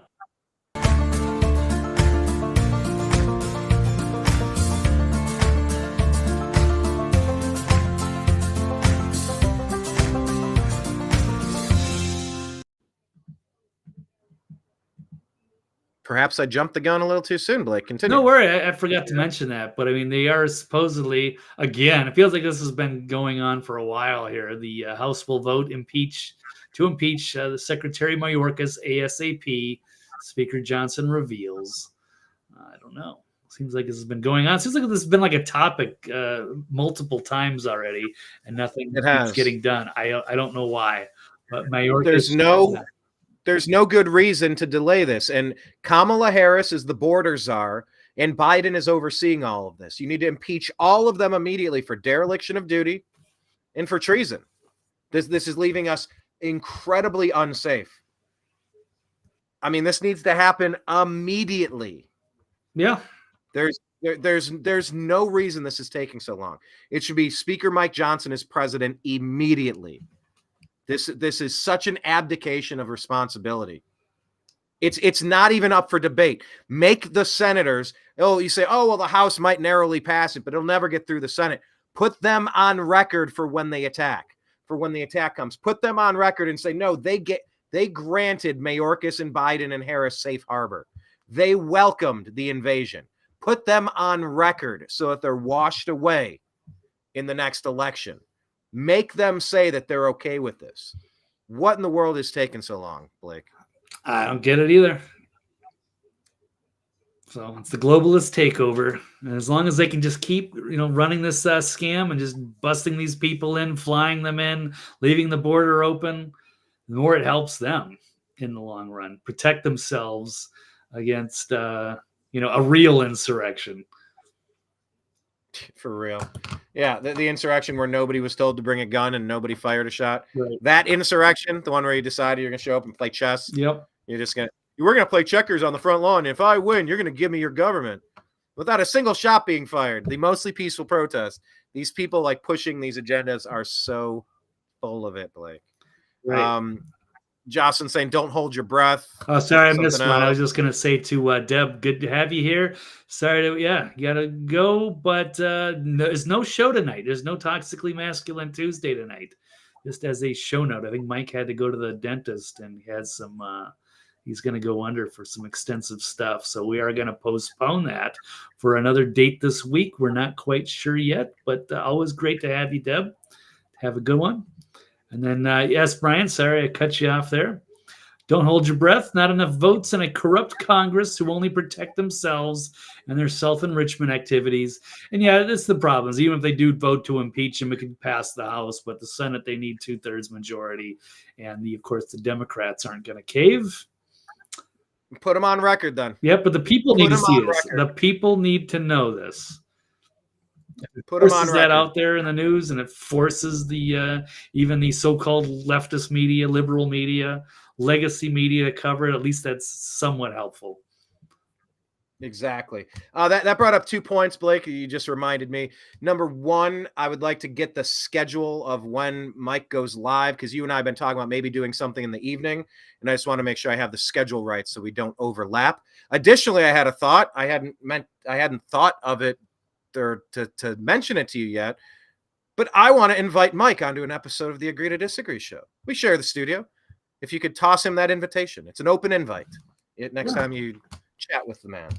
A: Perhaps I jumped the gun a little too soon, Blake. Continue.
B: No worry, I forgot to mention that. But I mean, they are supposedly, again, it feels like this has been going on for a while here. The House will vote to impeach the Secretary Mayorkas ASAP. Speaker Johnson reveals. I don't know. Seems like this has been going on. Seems like this has been like a topic multiple times already, and nothing is getting done. I don't know why, but Mayorkas.
A: There's no good reason to delay this. And Kamala Harris is the border czar, and Biden is overseeing all of this. You need to impeach all of them immediately for dereliction of duty and for treason. This is leaving us incredibly unsafe. I mean, this needs to happen immediately.
B: Yeah.
A: There's no reason this is taking so long. It should be Speaker Mike Johnson as president immediately. This is such an abdication of responsibility. It's not even up for debate. Make the senators, you say, well, the House might narrowly pass it, but it'll never get through the Senate. Put them on record for when they attack, for when the attack comes. Put them on record and say, no, they granted Mayorkas and Biden and Harris safe harbor. They welcomed the invasion. Put them on record so that they're washed away in the next election. Make them say that they're okay with this. What in the world is taking so long, Blake?
B: I don't get it either. So it's the globalist takeover. And as long as they can just keep, running this scam and just busting these people in, flying them in, leaving the border open, the more it helps them in the long run. Protect themselves against, a real insurrection.
A: For real. Yeah, the insurrection where nobody was told to bring a gun and nobody fired a shot.
B: Right.
A: That insurrection, the one where you decided you're going to show up and play chess.
B: Yep.
A: We're going to play checkers on the front lawn. If I win, you're going to give me your government without a single shot being fired. The mostly peaceful protest. These people pushing these agendas are so full of it, Blake.
B: Right.
A: Jocelyn saying, don't hold your breath.
B: Oh, sorry, I missed one. I was just going to say to Deb, good to have you here. Sorry you got to go, but there's no show tonight. There's no Toxically Masculine Tuesday tonight. Just as a show note, I think Mike had to go to the dentist and he had some, he's going to go under for some extensive stuff. So we are going to postpone that for another date this week. We're not quite sure yet, but always great to have you, Deb. Have a good one. And then, yes, Brian, sorry I cut you off there. Don't hold your breath. Not enough votes in a corrupt Congress who only protect themselves and their self-enrichment activities. And yeah, that's the problem. Even if they do vote to impeach him, it could pass the House, but the Senate, they need 2/3 majority. And of course, the Democrats aren't going to cave.
A: Put them on record then.
B: Yeah, but the people need to see this. The people need to know this.
A: Put them on
B: that out there in the news, and it forces the even the so-called leftist media, liberal media, legacy media to cover it. At least that's somewhat helpful.
A: Exactly. That brought up 2 points, Blake. You just reminded me. Number one, I would like to get the schedule of when Mike goes live, because you and I have been talking about maybe doing something in the evening, and I just want to make sure I have the schedule right so we don't overlap. Additionally, I had a thought. I hadn't thought of it or to mention it to you yet, but I want to invite Mike onto an episode of the Agree to Disagree show. We share the studio. If you could toss him that invitation, it's an open invite. Next time you chat with the man.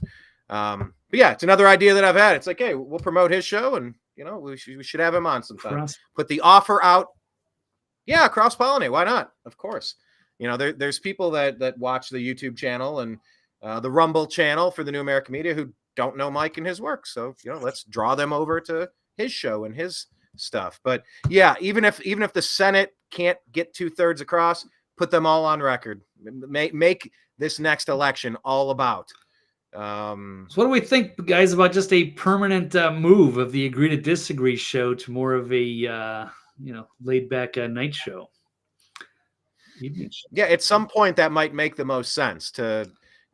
A: But yeah, it's another idea that I've had. It's like, hey, we'll promote his show, and we should have him on sometime. Put the offer out. Yeah, cross-pollinate. Why not? Of course. There's people that watch the YouTube channel and the Rumble channel for the New American Media who don't know Mike and his work. So, let's draw them over to his show and his stuff. But yeah, even if the Senate can't get 2/3 across, put them all on record. Make this next election all about.
B: So what do we think, guys, about just a permanent move of the Agree to Disagree show to more of a, laid back night show?
A: Yeah, at some point that might make the most sense to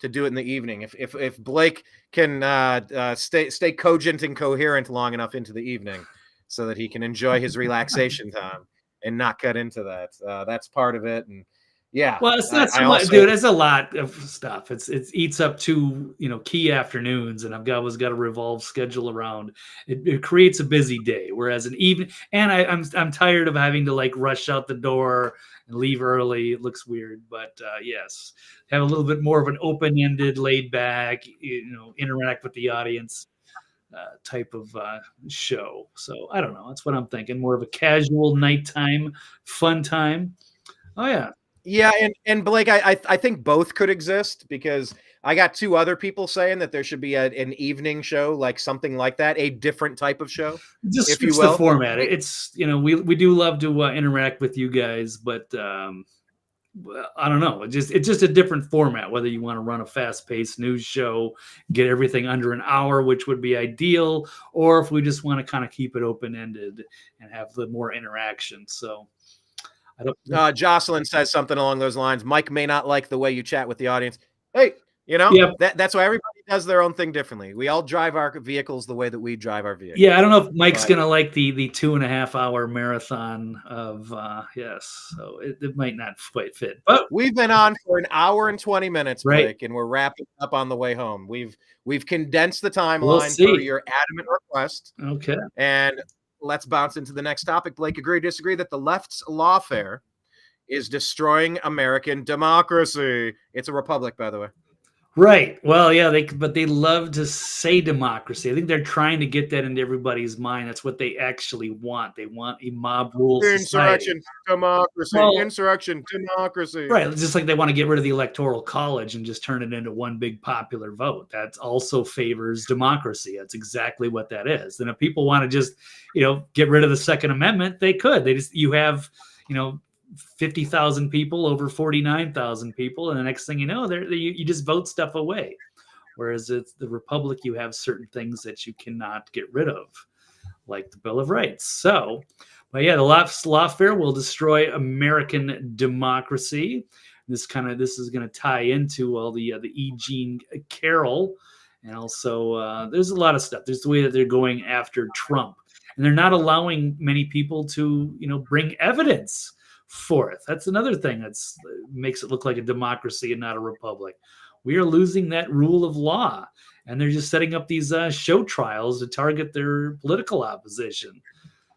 A: to do it in the evening. If Blake can stay cogent and coherent long enough into the evening, so that he can enjoy his relaxation time and not cut into that. That's part of it. And yeah,
B: well, it's not so much, dude. It's a lot of stuff. It eats up 2 key afternoons, and I've always got a revolve schedule around. It creates a busy day. Whereas an evening, and I'm tired of having to like rush out the door and leave early. It looks weird, but yes, have a little bit more of an open-ended, laid back, interact with the audience type of show. So I don't know. That's what I'm thinking. More of a casual nighttime fun time. Oh yeah.
A: Yeah, and Blake, I think both could exist, because I got 2 other people saying that there should be an evening show, like something like that, a different type of show,
B: just
A: if you
B: will.
A: The
B: format. It's we do love to interact with you guys, but I don't know. It's just a different format. Whether you want to run a fast-paced news show, get everything under an hour, which would be ideal, or if we just want to kind of keep it open-ended and have a little more interaction. So. I don't.
A: Jocelyn says something along those lines. Mike may not like the way you chat with the audience. Hey, that's why everybody does their own thing differently. We all drive our vehicles the way that we drive our vehicles.
B: Yeah, I don't know if Mike's gonna like the 2.5 hour marathon of yes, so it might not quite fit. But
A: we've been on for an hour and 20 minutes, Blake,
B: right,
A: and we're wrapping up on the way home. We've condensed the timeline per your adamant request.
B: Okay,
A: and let's bounce into the next topic. Blake, agree or disagree that the left's lawfare is destroying American democracy? It's a republic, by the way.
B: Right. Well, yeah, but they love to say democracy. I think they're trying to get that into everybody's mind. That's what they actually want. They want a mob rule society.
A: Insurrection, democracy. Well, insurrection, democracy.
B: Right. Just like they want to get rid of the Electoral College and just turn it into one big popular vote. That also favors democracy. That's exactly what that is. And if people want to just, get rid of the Second Amendment, they could. You have, 50,000 people over 49,000 people, and the next thing you know, you just vote stuff away. Whereas it's the republic, you have certain things that you cannot get rid of, like the Bill of Rights. So, but yeah, the lawfare will destroy American democracy. This is going to tie into all the E. Jean Carroll, and also there's a lot of stuff. There's the way that they're going after Trump, and they're not allowing many people to bring evidence forth. That's another thing that makes it look like a democracy and not a republic. We are losing that rule of law, and they're just setting up these show trials to target their political opposition.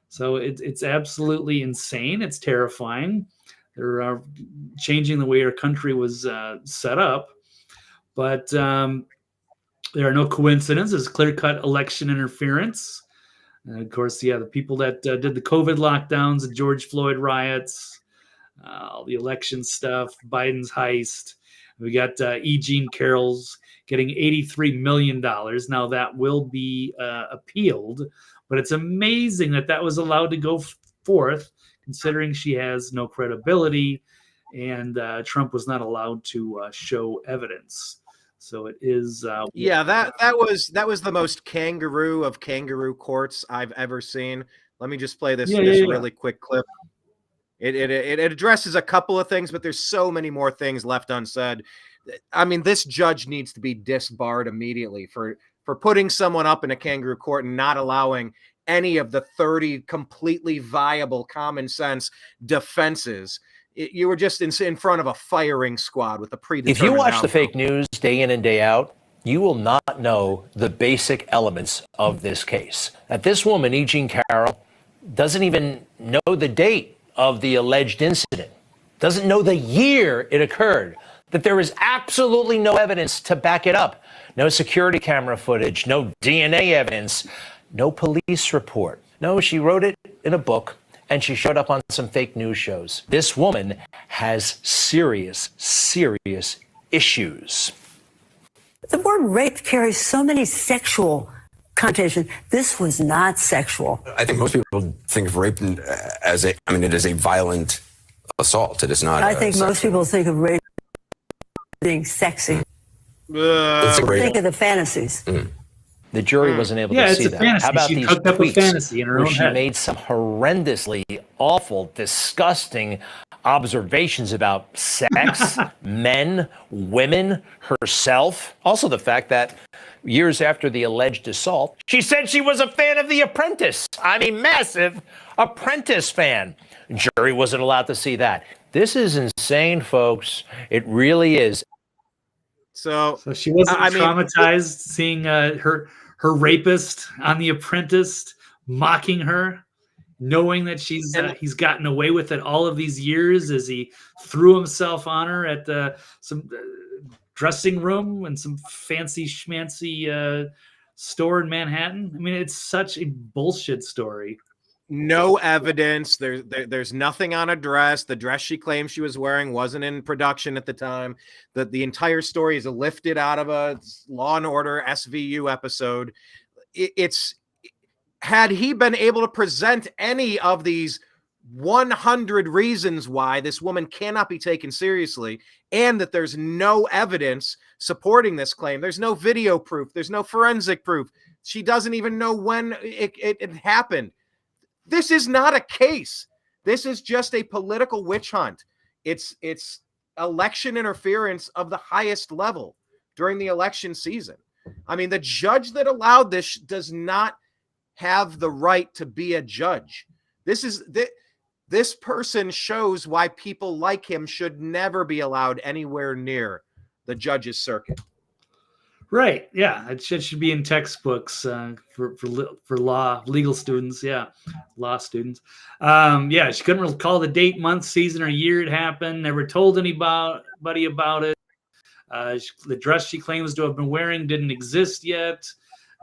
B: So it's absolutely insane. It's terrifying. They're changing the way our country was set up, but there are no coincidences. Clear-cut election interference. And of course, the people that did the COVID lockdowns, the George Floyd riots, all the election stuff, Biden's heist. We got E. Jean Carroll's getting $83 million. Now that will be appealed, but it's amazing that was allowed to go forth, considering she has no credibility, and Trump was not allowed to show evidence. So it is.
A: That was the most kangaroo of kangaroo courts I've ever seen. Let me just play this really quick clip. It addresses a couple of things, but there's so many more things left unsaid. I mean, this judge needs to be disbarred immediately for putting someone up in a kangaroo court and not allowing any of the 30 completely viable common sense defenses. You were just in front of a firing squad with a predetermined
I: If you watch
A: outcome.
I: the fake news day in and day out, you will not know the basic elements of this case. That this woman, E. Jean Carroll, doesn't even know the date of the alleged incident, doesn't know the year it occurred, that there is absolutely no evidence to back it up. No security camera footage, no DNA evidence, no police report. No, she wrote it in a book and she showed up on some fake news shows. This woman has serious, serious issues.
J: The word rape carries so many sexual connotations. This was not sexual.
K: I think most people think of rape as it is a violent assault. It is not.
J: I think most people think of rape being sexy. Think of the fantasies.
I: The jury wasn't able to
B: it's
I: see
B: a
I: that.
B: fantasy.
I: How about
B: She
I: these
B: cooked up a
I: tweets
B: fantasy in her
I: where
B: own
I: she
B: head.
I: made some horrendously awful, disgusting observations about sex, men, women, herself. Also the fact that years after the alleged assault, she said she was a fan of The Apprentice. I mean, massive Apprentice fan. Jury wasn't allowed to see that. This is insane, folks. It really is.
A: So
B: she wasn't traumatized seeing her rapist on The Apprentice mocking her, knowing that he's gotten away with it all of these years as he threw himself on her at some dressing room and some fancy schmancy store in Manhattan. I mean, it's such a bullshit story.
A: No evidence. There's nothing on a dress. The dress she claims she was wearing wasn't in production at the time. The entire story is lifted out of a Law and Order SVU episode. It's had he been able to present any of these 100 reasons why this woman cannot be taken seriously, and that there's no evidence supporting this claim. There's no video proof. There's no forensic proof. She doesn't even know when it happened. This is not a case. This is just a political witch hunt. It's election interference of the highest level during the election season. I mean, the judge that allowed this does not have the right to be a judge. This person shows why people like him should never be allowed anywhere near the judge's circuit.
B: Right. Yeah. It should be in textbooks for legal students. Yeah. Law students. She couldn't recall the date, month, season, or year it happened. Never told anybody about it. The dress she claims to have been wearing didn't exist yet.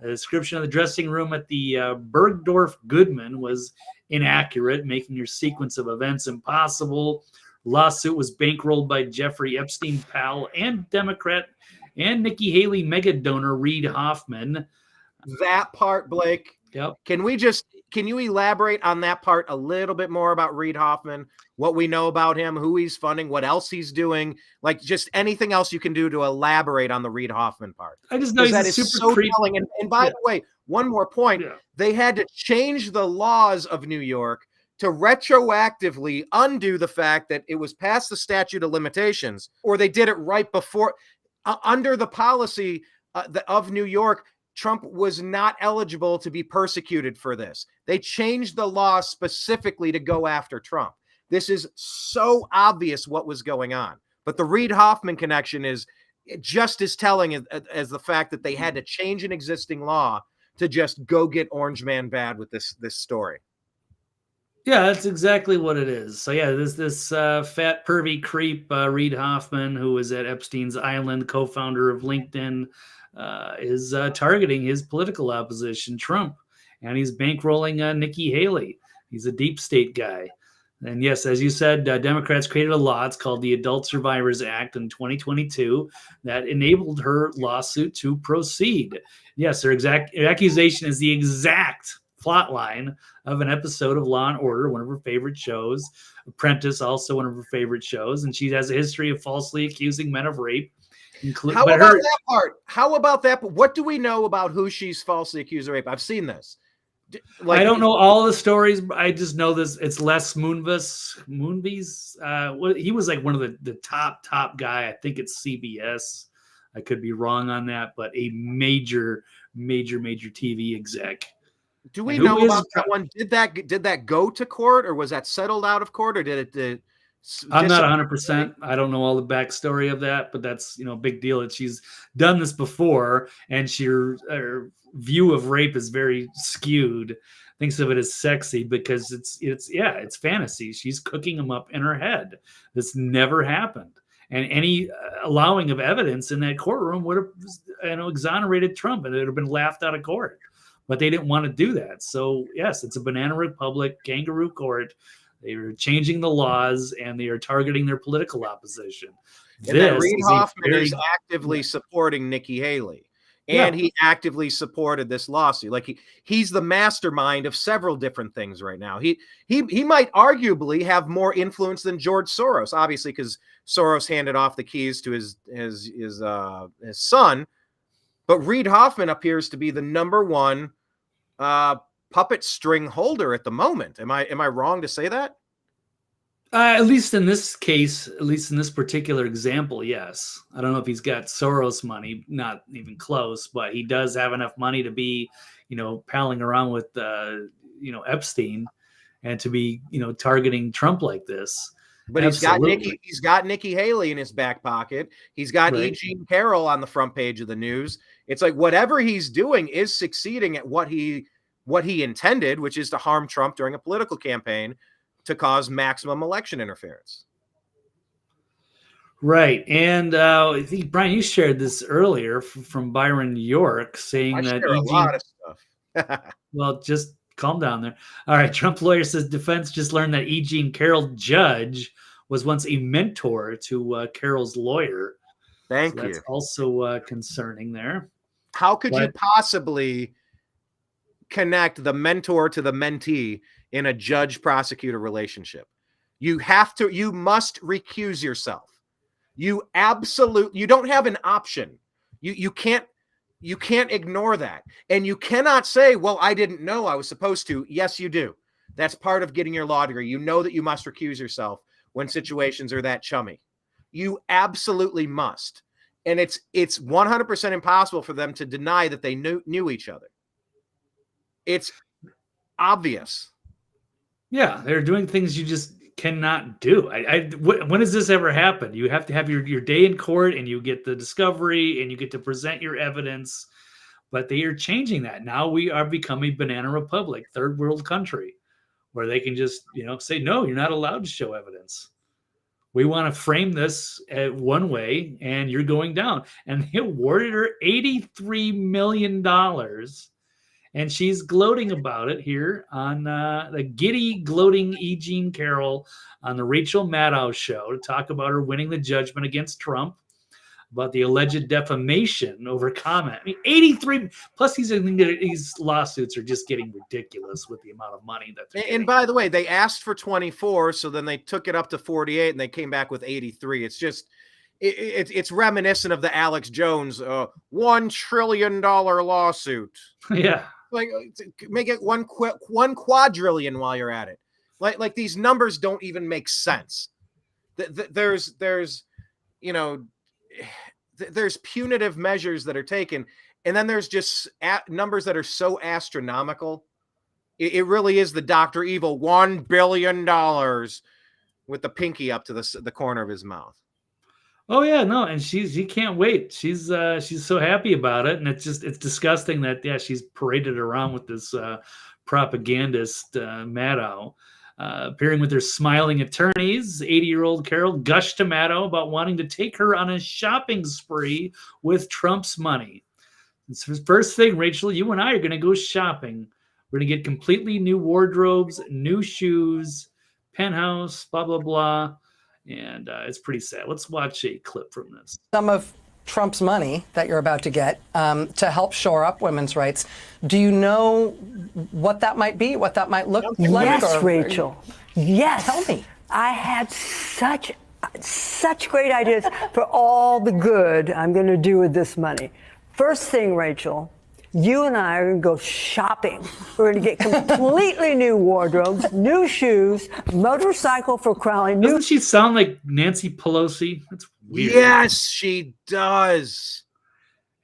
B: A description of the dressing room at the Bergdorf Goodman was inaccurate, making your sequence of events impossible. Lawsuit was bankrolled by Jeffrey Epstein pal and Democrat and Nikki Haley mega donor Reid Hoffman.
A: That part, Blake.
B: Yep.
A: Can you elaborate on that part a little bit more about Reid Hoffman, what we know about him, who he's funding, what else he's doing, like just anything else you can do to elaborate on the Reid Hoffman part?
B: I just know he's
A: that
B: a
A: is
B: super
A: so
B: creep.
A: telling. And by the way, one more point. Yeah. They had to change the laws of New York to retroactively undo the fact that it was past the statute of limitations, or they did it right before. Under the policy of New York, Trump was not eligible to be persecuted for this. They changed the law specifically to go after Trump. This is so obvious what was going on. But the Reid Hoffman connection is just as telling as the fact that they had to change an existing law to just go get Orange Man bad with this story.
B: Yeah, that's exactly what it is. So yeah, this fat pervy creep, Reid Hoffman, who was at Epstein's Island, co-founder of LinkedIn, is targeting his political opposition, Trump, and he's bankrolling Nikki Haley. He's a deep state guy. And yes, as you said, Democrats created a law. It's called the Adult Survivors Act in 2022 that enabled her lawsuit to proceed. Yes, her accusation is the exact plot line of an episode of Law and Order, one of her favorite shows. Apprentice, also one of her favorite shows, and she has a history of falsely accusing men of rape.
A: How about that part? How about that? What do we know about who she's falsely accused of rape? I've seen this.
B: I don't know all the stories. I just know this. It's Les Moonves. He was like one of the top guy. I think it's CBS. I could be wrong on that, but a major TV exec.
A: Do we know about that one? Did that go to court, or was that settled out of court, or did it?
B: I'm not 100%. I don't know all the backstory of that, but that's a big deal that she's done this before, and her view of rape is very skewed. Thinks of it as sexy because it's fantasy. She's cooking them up in her head. This never happened, and any allowing of evidence in that courtroom would have exonerated Trump, and it would have been laughed out of court. But they didn't want to do that. So yes, it's a banana republic, kangaroo court. They are changing the laws, and they are targeting their political opposition.
A: And Reid Hoffman is actively supporting Nikki Haley, and he actively supported this lawsuit. Like he's the mastermind of several different things right now. He might arguably have more influence than George Soros, obviously, because Soros handed off the keys to his son. But Reid Hoffman appears to be the number one puppet string holder at the moment. Am I wrong to say that?
B: At least in this case, at least in this particular example, yes. I don't know if he's got Soros money, not even close, but he does have enough money to be, palling around with, Epstein, and to be, targeting Trump like this.
A: But he's got Nikki Haley in his back pocket. He's got E. Jean Carroll on the front page of the news. It's like whatever he's doing is succeeding at what he intended, which is to harm Trump during a political campaign to cause maximum election interference.
B: Right. And I think, Brian, you shared this earlier from Byron York saying that
A: a lot of stuff.
B: Well, just calm down there. All right. Trump lawyer says defense just learned that E. Jean Carroll judge was once a mentor to Carroll's lawyer.
A: Thank you.
B: That's also concerning there.
A: How could you possibly connect the mentor to the mentee in a judge-prosecutor relationship? You must recuse yourself. You don't have an option. You can't ignore that. And you cannot say, well, I didn't know I was supposed to. Yes, you do. That's part of getting your law degree. You know that you must recuse yourself when situations are that chummy. You absolutely must. And it's 100% impossible for them to deny that they knew each other. It's obvious.
B: Yeah, they're doing things you just cannot do. When has this ever happened? You have to have your day in court, and you get the discovery, and you get to present your evidence. But they are changing that. Now we are becoming a banana republic, third world country, where they can just say, no, you're not allowed to show evidence. We want to frame this one way, and you're going down. And they awarded her $83 million. And she's gloating about it here on the giddy, gloating E. Jean Carroll on the Rachel Maddow show to talk about her winning the judgment against Trump, about the alleged defamation over comment. I mean, 83 plus these lawsuits are just getting ridiculous with the amount of money that they're getting.
A: And by the way, they asked for 24, so then they took it up to 48, and they came back with 83. It's just it's reminiscent of the Alex Jones $1 trillion lawsuit.
B: Yeah.
A: Like, make it one quadrillion while you're at it. Like these numbers don't even make sense. There's punitive measures that are taken, and then there's just numbers that are so astronomical. It really is the Dr. Evil $1 billion with the pinky up to the corner of his mouth.
B: Oh yeah, no, and she can't wait. She's so happy about it, and it's disgusting that she's paraded around with this propagandist Maddow, appearing with her smiling attorneys. 80-year-old Carroll gushed to Maddow about wanting to take her on a shopping spree with Trump's money. It's his first thing, Rachel. You and I are going to go shopping. We're going to get completely new wardrobes, new shoes, penthouse, blah blah blah. And it's pretty sad. Let's watch a clip from this.
L: Some of Trump's money that you're about to get to help shore up women's rights. Do you know what that might be, what that might look like?
J: Yes, Rachel. Yes.
L: Tell me.
J: I had such great ideas for all the good I'm going to do with this money. First thing, Rachel, you and I are going to go shopping. We're going to get completely new wardrobes, new shoes, motorcycle for Crowley.
B: Doesn't she sound like Nancy Pelosi? That's weird.
A: Yes, she does.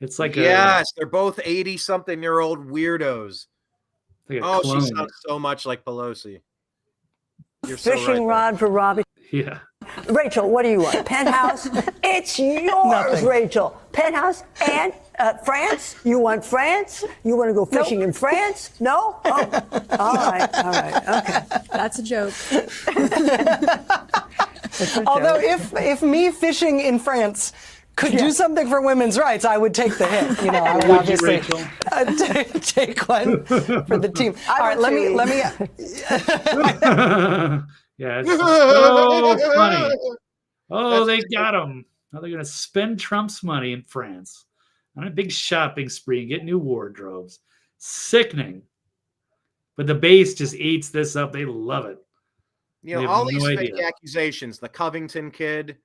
B: It's like
A: they're both 80-something-year-old weirdos.
B: Like
A: she sounds so much like Pelosi. You're
J: fishing rod for Robbie.
B: Yeah.
J: Rachel, what do you want? Penthouse? It's yours,
L: Nothing.
J: Rachel. Penthouse and France? You want France? You want to go fishing in France? No? Oh. All right. Okay.
M: That's a joke.
L: Although if me fishing in France could do something for women's rights, I would take the hit. I would obviously take one for the team. All right, let me.
B: Yeah, it's so funny. Oh, they got him. Now they're going to spend Trump's money in France on a big shopping spree and get new wardrobes. Sickening. But the base just eats this up. They love it.
A: All these fake accusations. The Covington kid,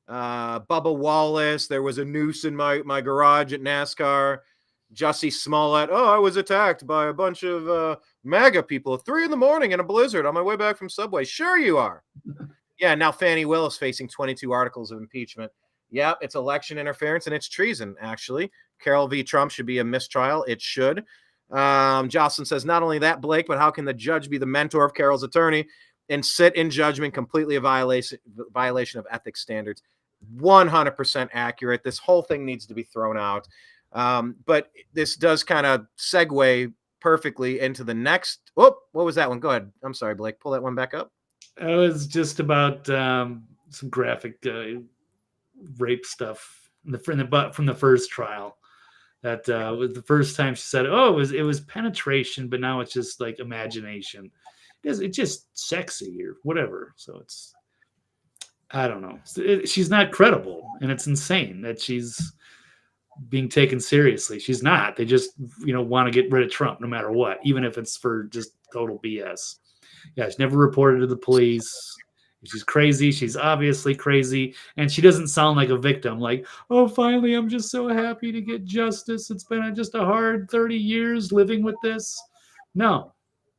A: Bubba Wallace. There was a noose in my garage at NASCAR. Jussie Smollett. Oh, I was attacked by a bunch of MAGA people at 3 a.m. in a blizzard on my way back from Subway. Sure you are. Yeah, now Fannie Willis facing 22 articles of impeachment. Yep, it's election interference and it's treason, actually. Carol v. Trump should be a mistrial. It should. Jocelyn says, not only that, Blake, but how can the judge be the mentor of Carol's attorney and sit in judgment completely a violation of ethics standards? 100% accurate. This whole thing needs to be thrown out. But this does kind of segue perfectly into the next. Oh, what was that one? Go ahead. I'm sorry, Blake. Pull that one back up.
B: It was just about some graphic rape stuff from the first trial. That was the first time she said, "Oh, it was penetration, but now it's just like imagination. It's just sexy or whatever." So it's, I don't know. She's not credible, and it's insane that she's being taken seriously. She's not. They just want to get rid of Trump no matter what, even if it's for just total BS. Yeah, she's never reported to the police. She's crazy. She's obviously crazy. And she doesn't sound like a victim. Like, oh, finally, I'm just so happy to get justice. It's been just a hard 30 years living with this. No.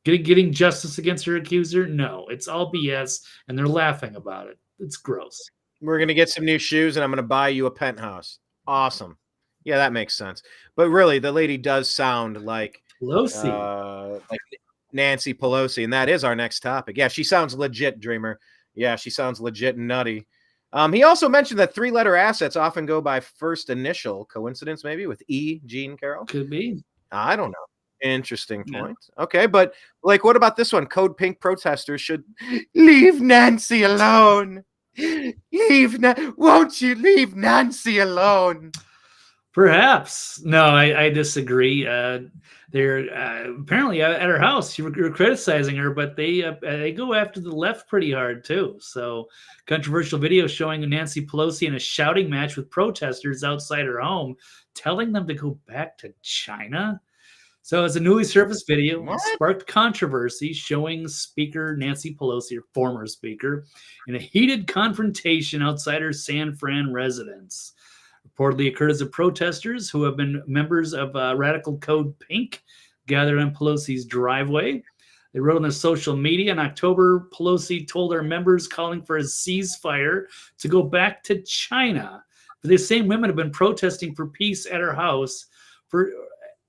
B: Getting justice against her accuser? No. It's all BS, and they're laughing about it. It's gross.
A: We're going to get some new shoes, and I'm going to buy you a penthouse. Awesome. Yeah, that makes sense. But really, the lady does sound like
B: Pelosi.
A: Like Nancy Pelosi, and that is our next topic. Yeah, she sounds legit, Dreamer. Yeah, she sounds legit and nutty. He also mentioned that 3-letter assets often go by first initial. Coincidence, maybe, with E, Jean Carroll?
B: Could be.
A: I don't know. Interesting point. Yeah. Okay, but like, what about this one? Code Pink protesters should leave Nancy alone. Won't you leave Nancy alone?
B: Perhaps. No, I disagree. They're apparently at her house. You were criticizing her, but they go after the left pretty hard too. So, controversial video showing Nancy Pelosi in a shouting match with protesters outside her home, telling them to go back to China. So, it's a newly surfaced video. Sparked controversy, showing Speaker Nancy Pelosi, her former speaker, in a heated confrontation outside her San Fran residence. Reportedly occurred as the protesters, who have been members of Radical Code Pink, gathered on Pelosi's driveway. They wrote on their social media in October, Pelosi told her members calling for a ceasefire to go back to China. But the same women have been protesting for peace at her house for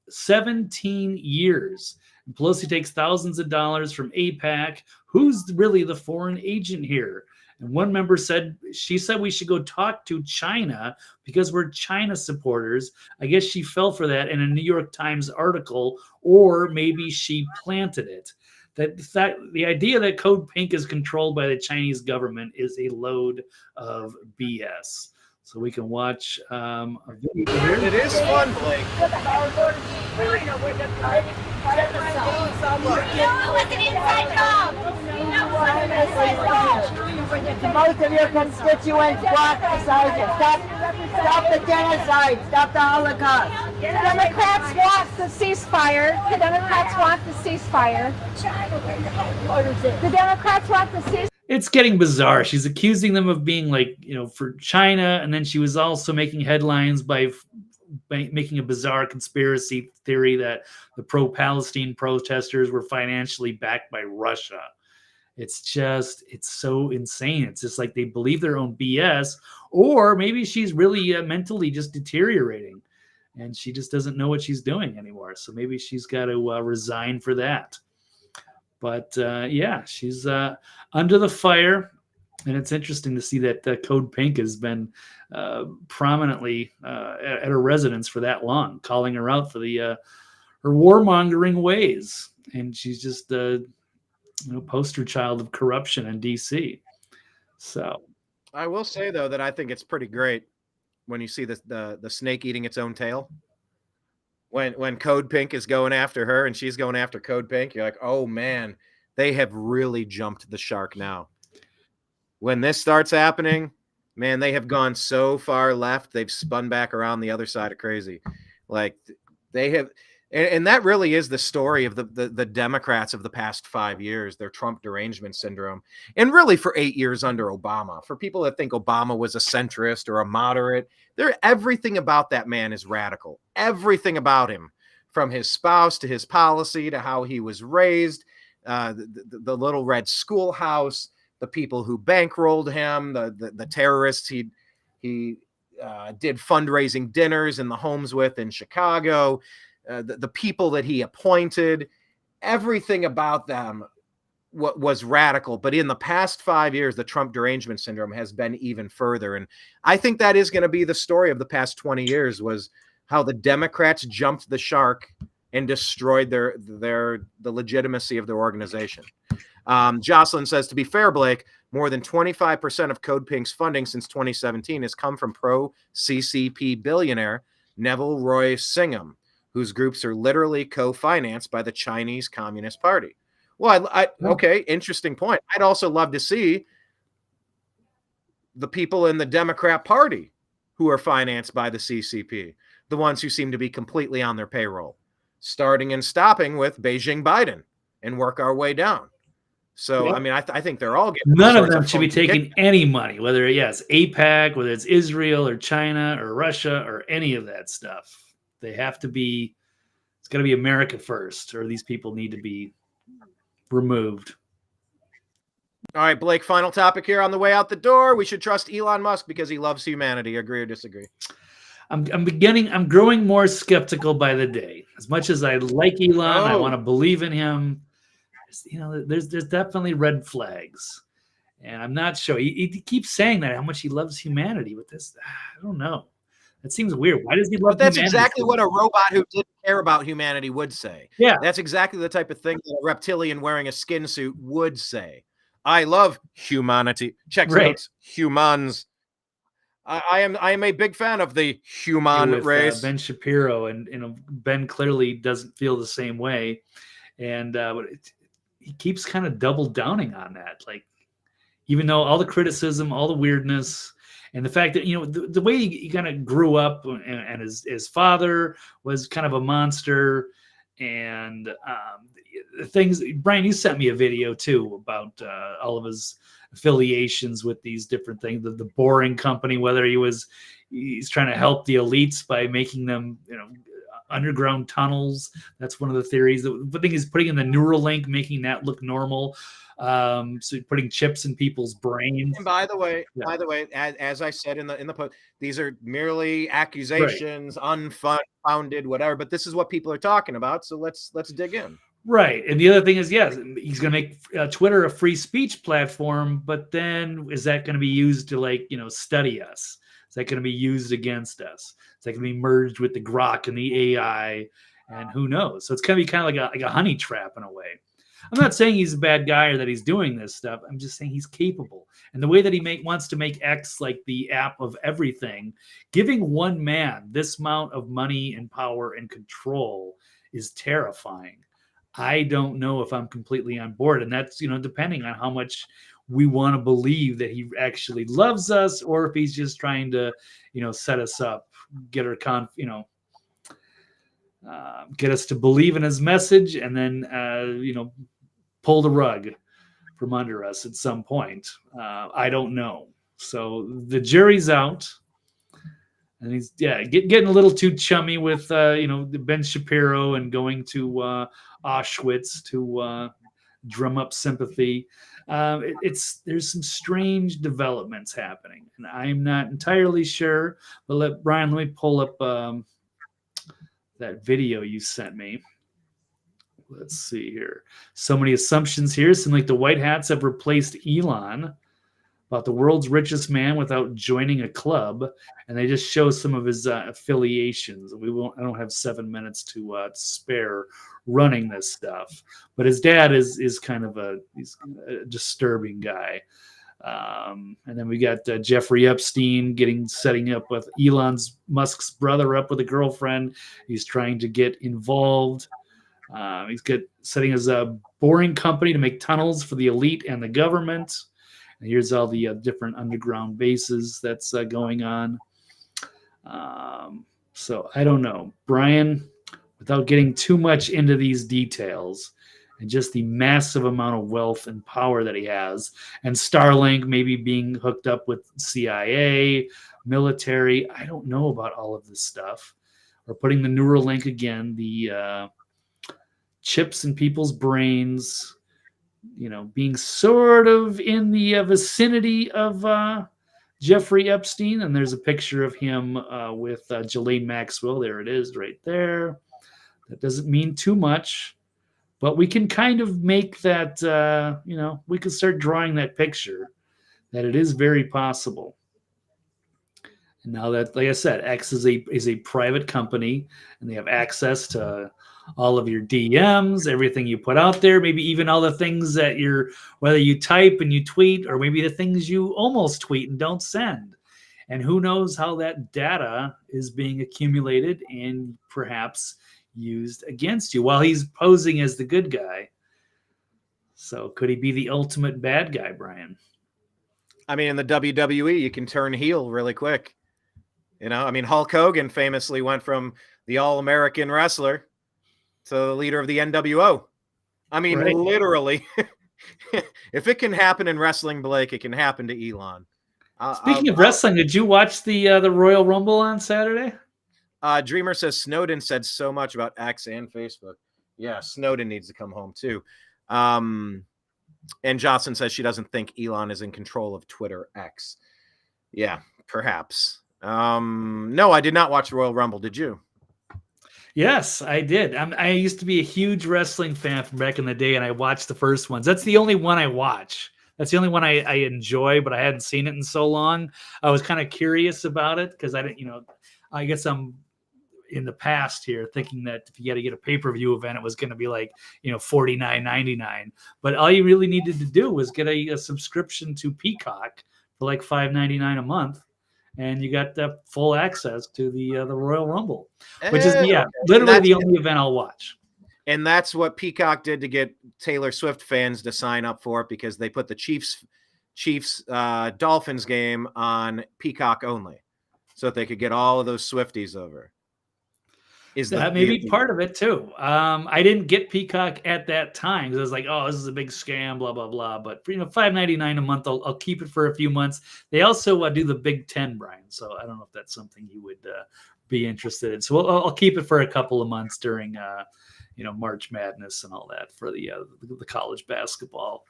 B: 17 years. And Pelosi takes thousands of dollars from AIPAC. Who's really the foreign agent here? And one member said, she said we should go talk to China because we're China supporters. I guess she fell for that in a New York Times article, or maybe she planted it. The idea that Code Pink is controlled by the Chinese government is a load of BS. So we can watch a video here.
A: It is fun, Blake.
M: Most of your constituents block beside you. Stop the genocide. Stop the Holocaust.
N: The Democrats want the ceasefire. The Democrats want the ceasefire. The Democrats want the ceasefire.
B: It's getting bizarre. She's accusing them of being for China, and then she was also making headlines by making a bizarre conspiracy theory that the pro-Palestine protesters were financially backed by Russia. It's so insane. It's just like they believe their own BS, or maybe she's really mentally just deteriorating and she just doesn't know what she's doing anymore. So maybe she's got to resign for that. But yeah, she's under the fire. And it's interesting to see that Code Pink has been prominently at her residence for that long, calling her out for her warmongering ways. And she's just a poster child of corruption in D.C. So
A: I will say, though, that I think it's pretty great when you see the snake eating its own tail. When Code Pink is going after her and she's going after Code Pink, you're like, oh, man, they have really jumped the shark now. When this starts happening, man, they have gone so far left, they've spun back around the other side of crazy. Like they have, And that really is the story of the Democrats of the past 5 years, their Trump derangement syndrome. And really for 8 years under Obama. For people that think Obama was a centrist or a moderate, everything about that man is radical. Everything about him, from his spouse to his policy to how he was raised, the little red schoolhouse, the people who bankrolled him, the terrorists he did fundraising dinners in the homes with in Chicago, the people that he appointed, everything about them was radical. But in the past 5 years, the Trump derangement syndrome has been even further. And I think that is going to be the story of the past 20 years, was how the Democrats jumped the shark and destroyed the legitimacy of their organization. Jocelyn says, to be fair, Blake, more than 25% of Code Pink's funding since 2017 has come from pro-CCP billionaire Neville Roy Singham, whose groups are literally co-financed by the Chinese Communist Party. Well, okay, interesting point. I'd also love to see the people in the Democrat Party who are financed by the CCP, the ones who seem to be completely on their payroll, starting and stopping with Beijing Biden, and work our way down. So,
B: Yep.
A: I mean, I think they're all getting
B: none of them should be taking any money, whether APAC, whether it's Israel or China or Russia or any of that stuff. They have to be, it's got to be America first, or these people need to be removed.
A: All right, Blake, final topic here on the way out the door. We should trust Elon Musk because he loves humanity. Agree or disagree?
B: I'm growing more skeptical by the day. As much as I like Elon, I want to believe in him. There's definitely red flags. And I'm not sure. He keeps saying that, how much he loves humanity with this. I don't know. That seems weird. Why does he love
A: But that's
B: humanity?
A: exactly what a robot who didn't care about humanity would say.
B: Yeah.
A: That's exactly the type of thing that a reptilian wearing a skin suit would say. I love humanity. Check out humans. I am a big fan of the human race.
B: Ben Shapiro, and Ben clearly doesn't feel the same way. And but he keeps kind of double downing on that. Like, even though all the criticism, all the weirdness, and the fact that, the way he kind of grew up, and his father was kind of a monster, and the things, Brian, you sent me a video too about all of his affiliations with these different things, the Boring Company, whether he's trying to help the elites by making them, underground tunnels. That's one of the theories. The thing is putting in the Neuralink, making that look normal. So putting chips in people's brains.
A: And by the way, as I said in the post, these are merely accusations, unfounded, whatever. But this is what people are talking about. So let's dig in.
B: Right. And the other thing is, yes, he's going to make Twitter a free speech platform. But then is that going to be used to study us? Is that going to be used against us? Is that going to be merged with the Grok and the AI? And who knows? So it's going to be kind of like a honey trap in a way. I'm not saying he's a bad guy or that he's doing this stuff. I'm just saying he's capable. And the way that he wants to make X like the app of everything, giving one man this amount of money and power and control is terrifying. I don't know if I'm completely on board. And that's, depending on how much we want to believe that he actually loves us, or if he's just trying to, set us up, get us to believe in his message, and then, pull the rug from under us at some point. I don't know. So the jury's out, and he's getting a little too chummy with Ben Shapiro and going to Auschwitz to drum up sympathy. There's some strange developments happening, and I'm not entirely sure. But let me pull up that video you sent me. Let's see here. So many assumptions here. Seem like the white hats have replaced Elon, about the world's richest man without joining a club, and they just show some of his affiliations. I don't have 7 minutes to spare running this stuff, but his dad is kind of he's a disturbing guy. And then we got Jeffrey Epstein setting up with Musk's brother up with a girlfriend. He's trying to get involved. He's setting his Boring Company to make tunnels for the elite and the government. And here's all the different underground bases that's going on. So I don't know. Brian, without getting too much into these details and just the massive amount of wealth and power that he has, and Starlink maybe being hooked up with CIA, military. I don't know about all of this stuff. Or putting the Neuralink again, the chips in people's brains, being sort of in the vicinity of Jeffrey Epstein. And there's a picture of him with Ghislaine Maxwell. There it is right there. That doesn't mean too much, but we can kind of make that, we can start drawing that picture that it is very possible. And now that, like I said, X is a private company, and they have access to all of your DMs, everything you put out there, maybe even all the things that whether you type and you tweet, or maybe the things you almost tweet and don't send. And who knows how that data is being accumulated and perhaps used against you while he's posing as the good guy. So could he be the ultimate bad guy, Brian?
A: I mean, in the WWE, you can turn heel really quick. Hulk Hogan famously went from the All-American wrestler to the leader of the NWO. Right. Literally, if it can happen in wrestling, Blake, it can happen to Elon.
B: Speaking of wrestling, did you watch the Royal Rumble on Saturday?
A: Dreamer says Snowden said so much about X and Facebook. Yeah, Snowden needs to come home too. And Jocelyn says she doesn't think Elon is in control of Twitter X. Yeah, perhaps. No, I did not watch the Royal Rumble. Did you?
B: Yes, I did. I used to be a huge wrestling fan from back in the day, and I watched the first ones. That's the only one I watch. That's the only one I enjoy, but I hadn't seen it in so long. I was kind of curious about it because I didn't, I guess I'm in the past here thinking that if you got to get a pay-per-view event, it was going to be like, $49.99. But all you really needed to do was get a subscription to Peacock for like $5.99 a month. And you got the full access to the Royal Rumble, which is literally the only event I'll watch.
A: And that's what Peacock did to get Taylor Swift fans to sign up for it, because they put the Chiefs Dolphins game on Peacock only, so that they could get all of those Swifties over.
B: That may be part of it too. I didn't get Peacock at that time because I was like, "Oh, this is a big scam," blah blah blah. But $5.99 a month, I'll keep it for a few months. They also do the Big Ten, Brian. So I don't know if that's something you would be interested in. So I'll keep it for a couple of months during March Madness and all that for the college basketball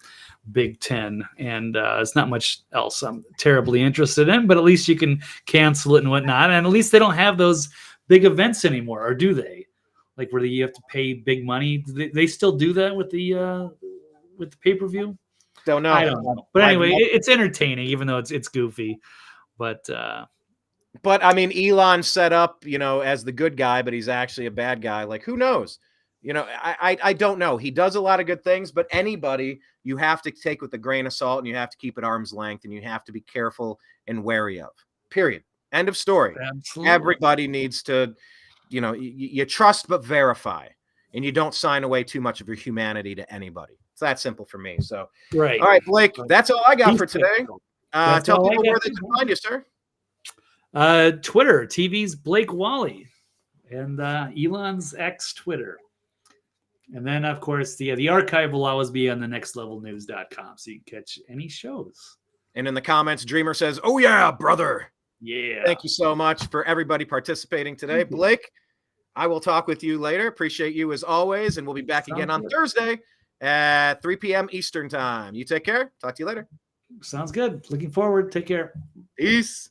B: Big Ten. And it's not much else I'm terribly interested in, but at least you can cancel it and whatnot. And at least they don't have those big events anymore, or do they? Like where you have to pay big money? Do they still do that with the pay-per-view?
A: Don't know.
B: I don't know. But anyway, it's entertaining, even though it's goofy. But
A: Elon set up, as the good guy, but he's actually a bad guy. Like, who knows? I don't know. He does a lot of good things, but anybody you have to take with a grain of salt, and you have to keep at arm's length, and you have to be careful and wary of. Period. End of story.
B: Absolutely.
A: Everybody needs to, you trust but verify, and you don't sign away too much of your humanity to anybody. It's that simple for me. So,
B: right.
A: All right, Blake, that's all I got for today. Tell people where they can find you, sir.
B: Twitter, TV's Blake Walley, and Elon's X Twitter. And then, of course, the archive will always be on thenextlevelnews.com, so you can catch any shows.
A: And in the comments, Dreamer says, "Oh yeah, brother."
B: Yeah.
A: Thank you so much for everybody participating today. Blake, I will talk with you later. Appreciate you as always. And we'll be back again on Thursday at 3 p.m. Eastern time. You take care. Talk to you later.
B: Sounds good. Looking forward. Take care.
A: Peace.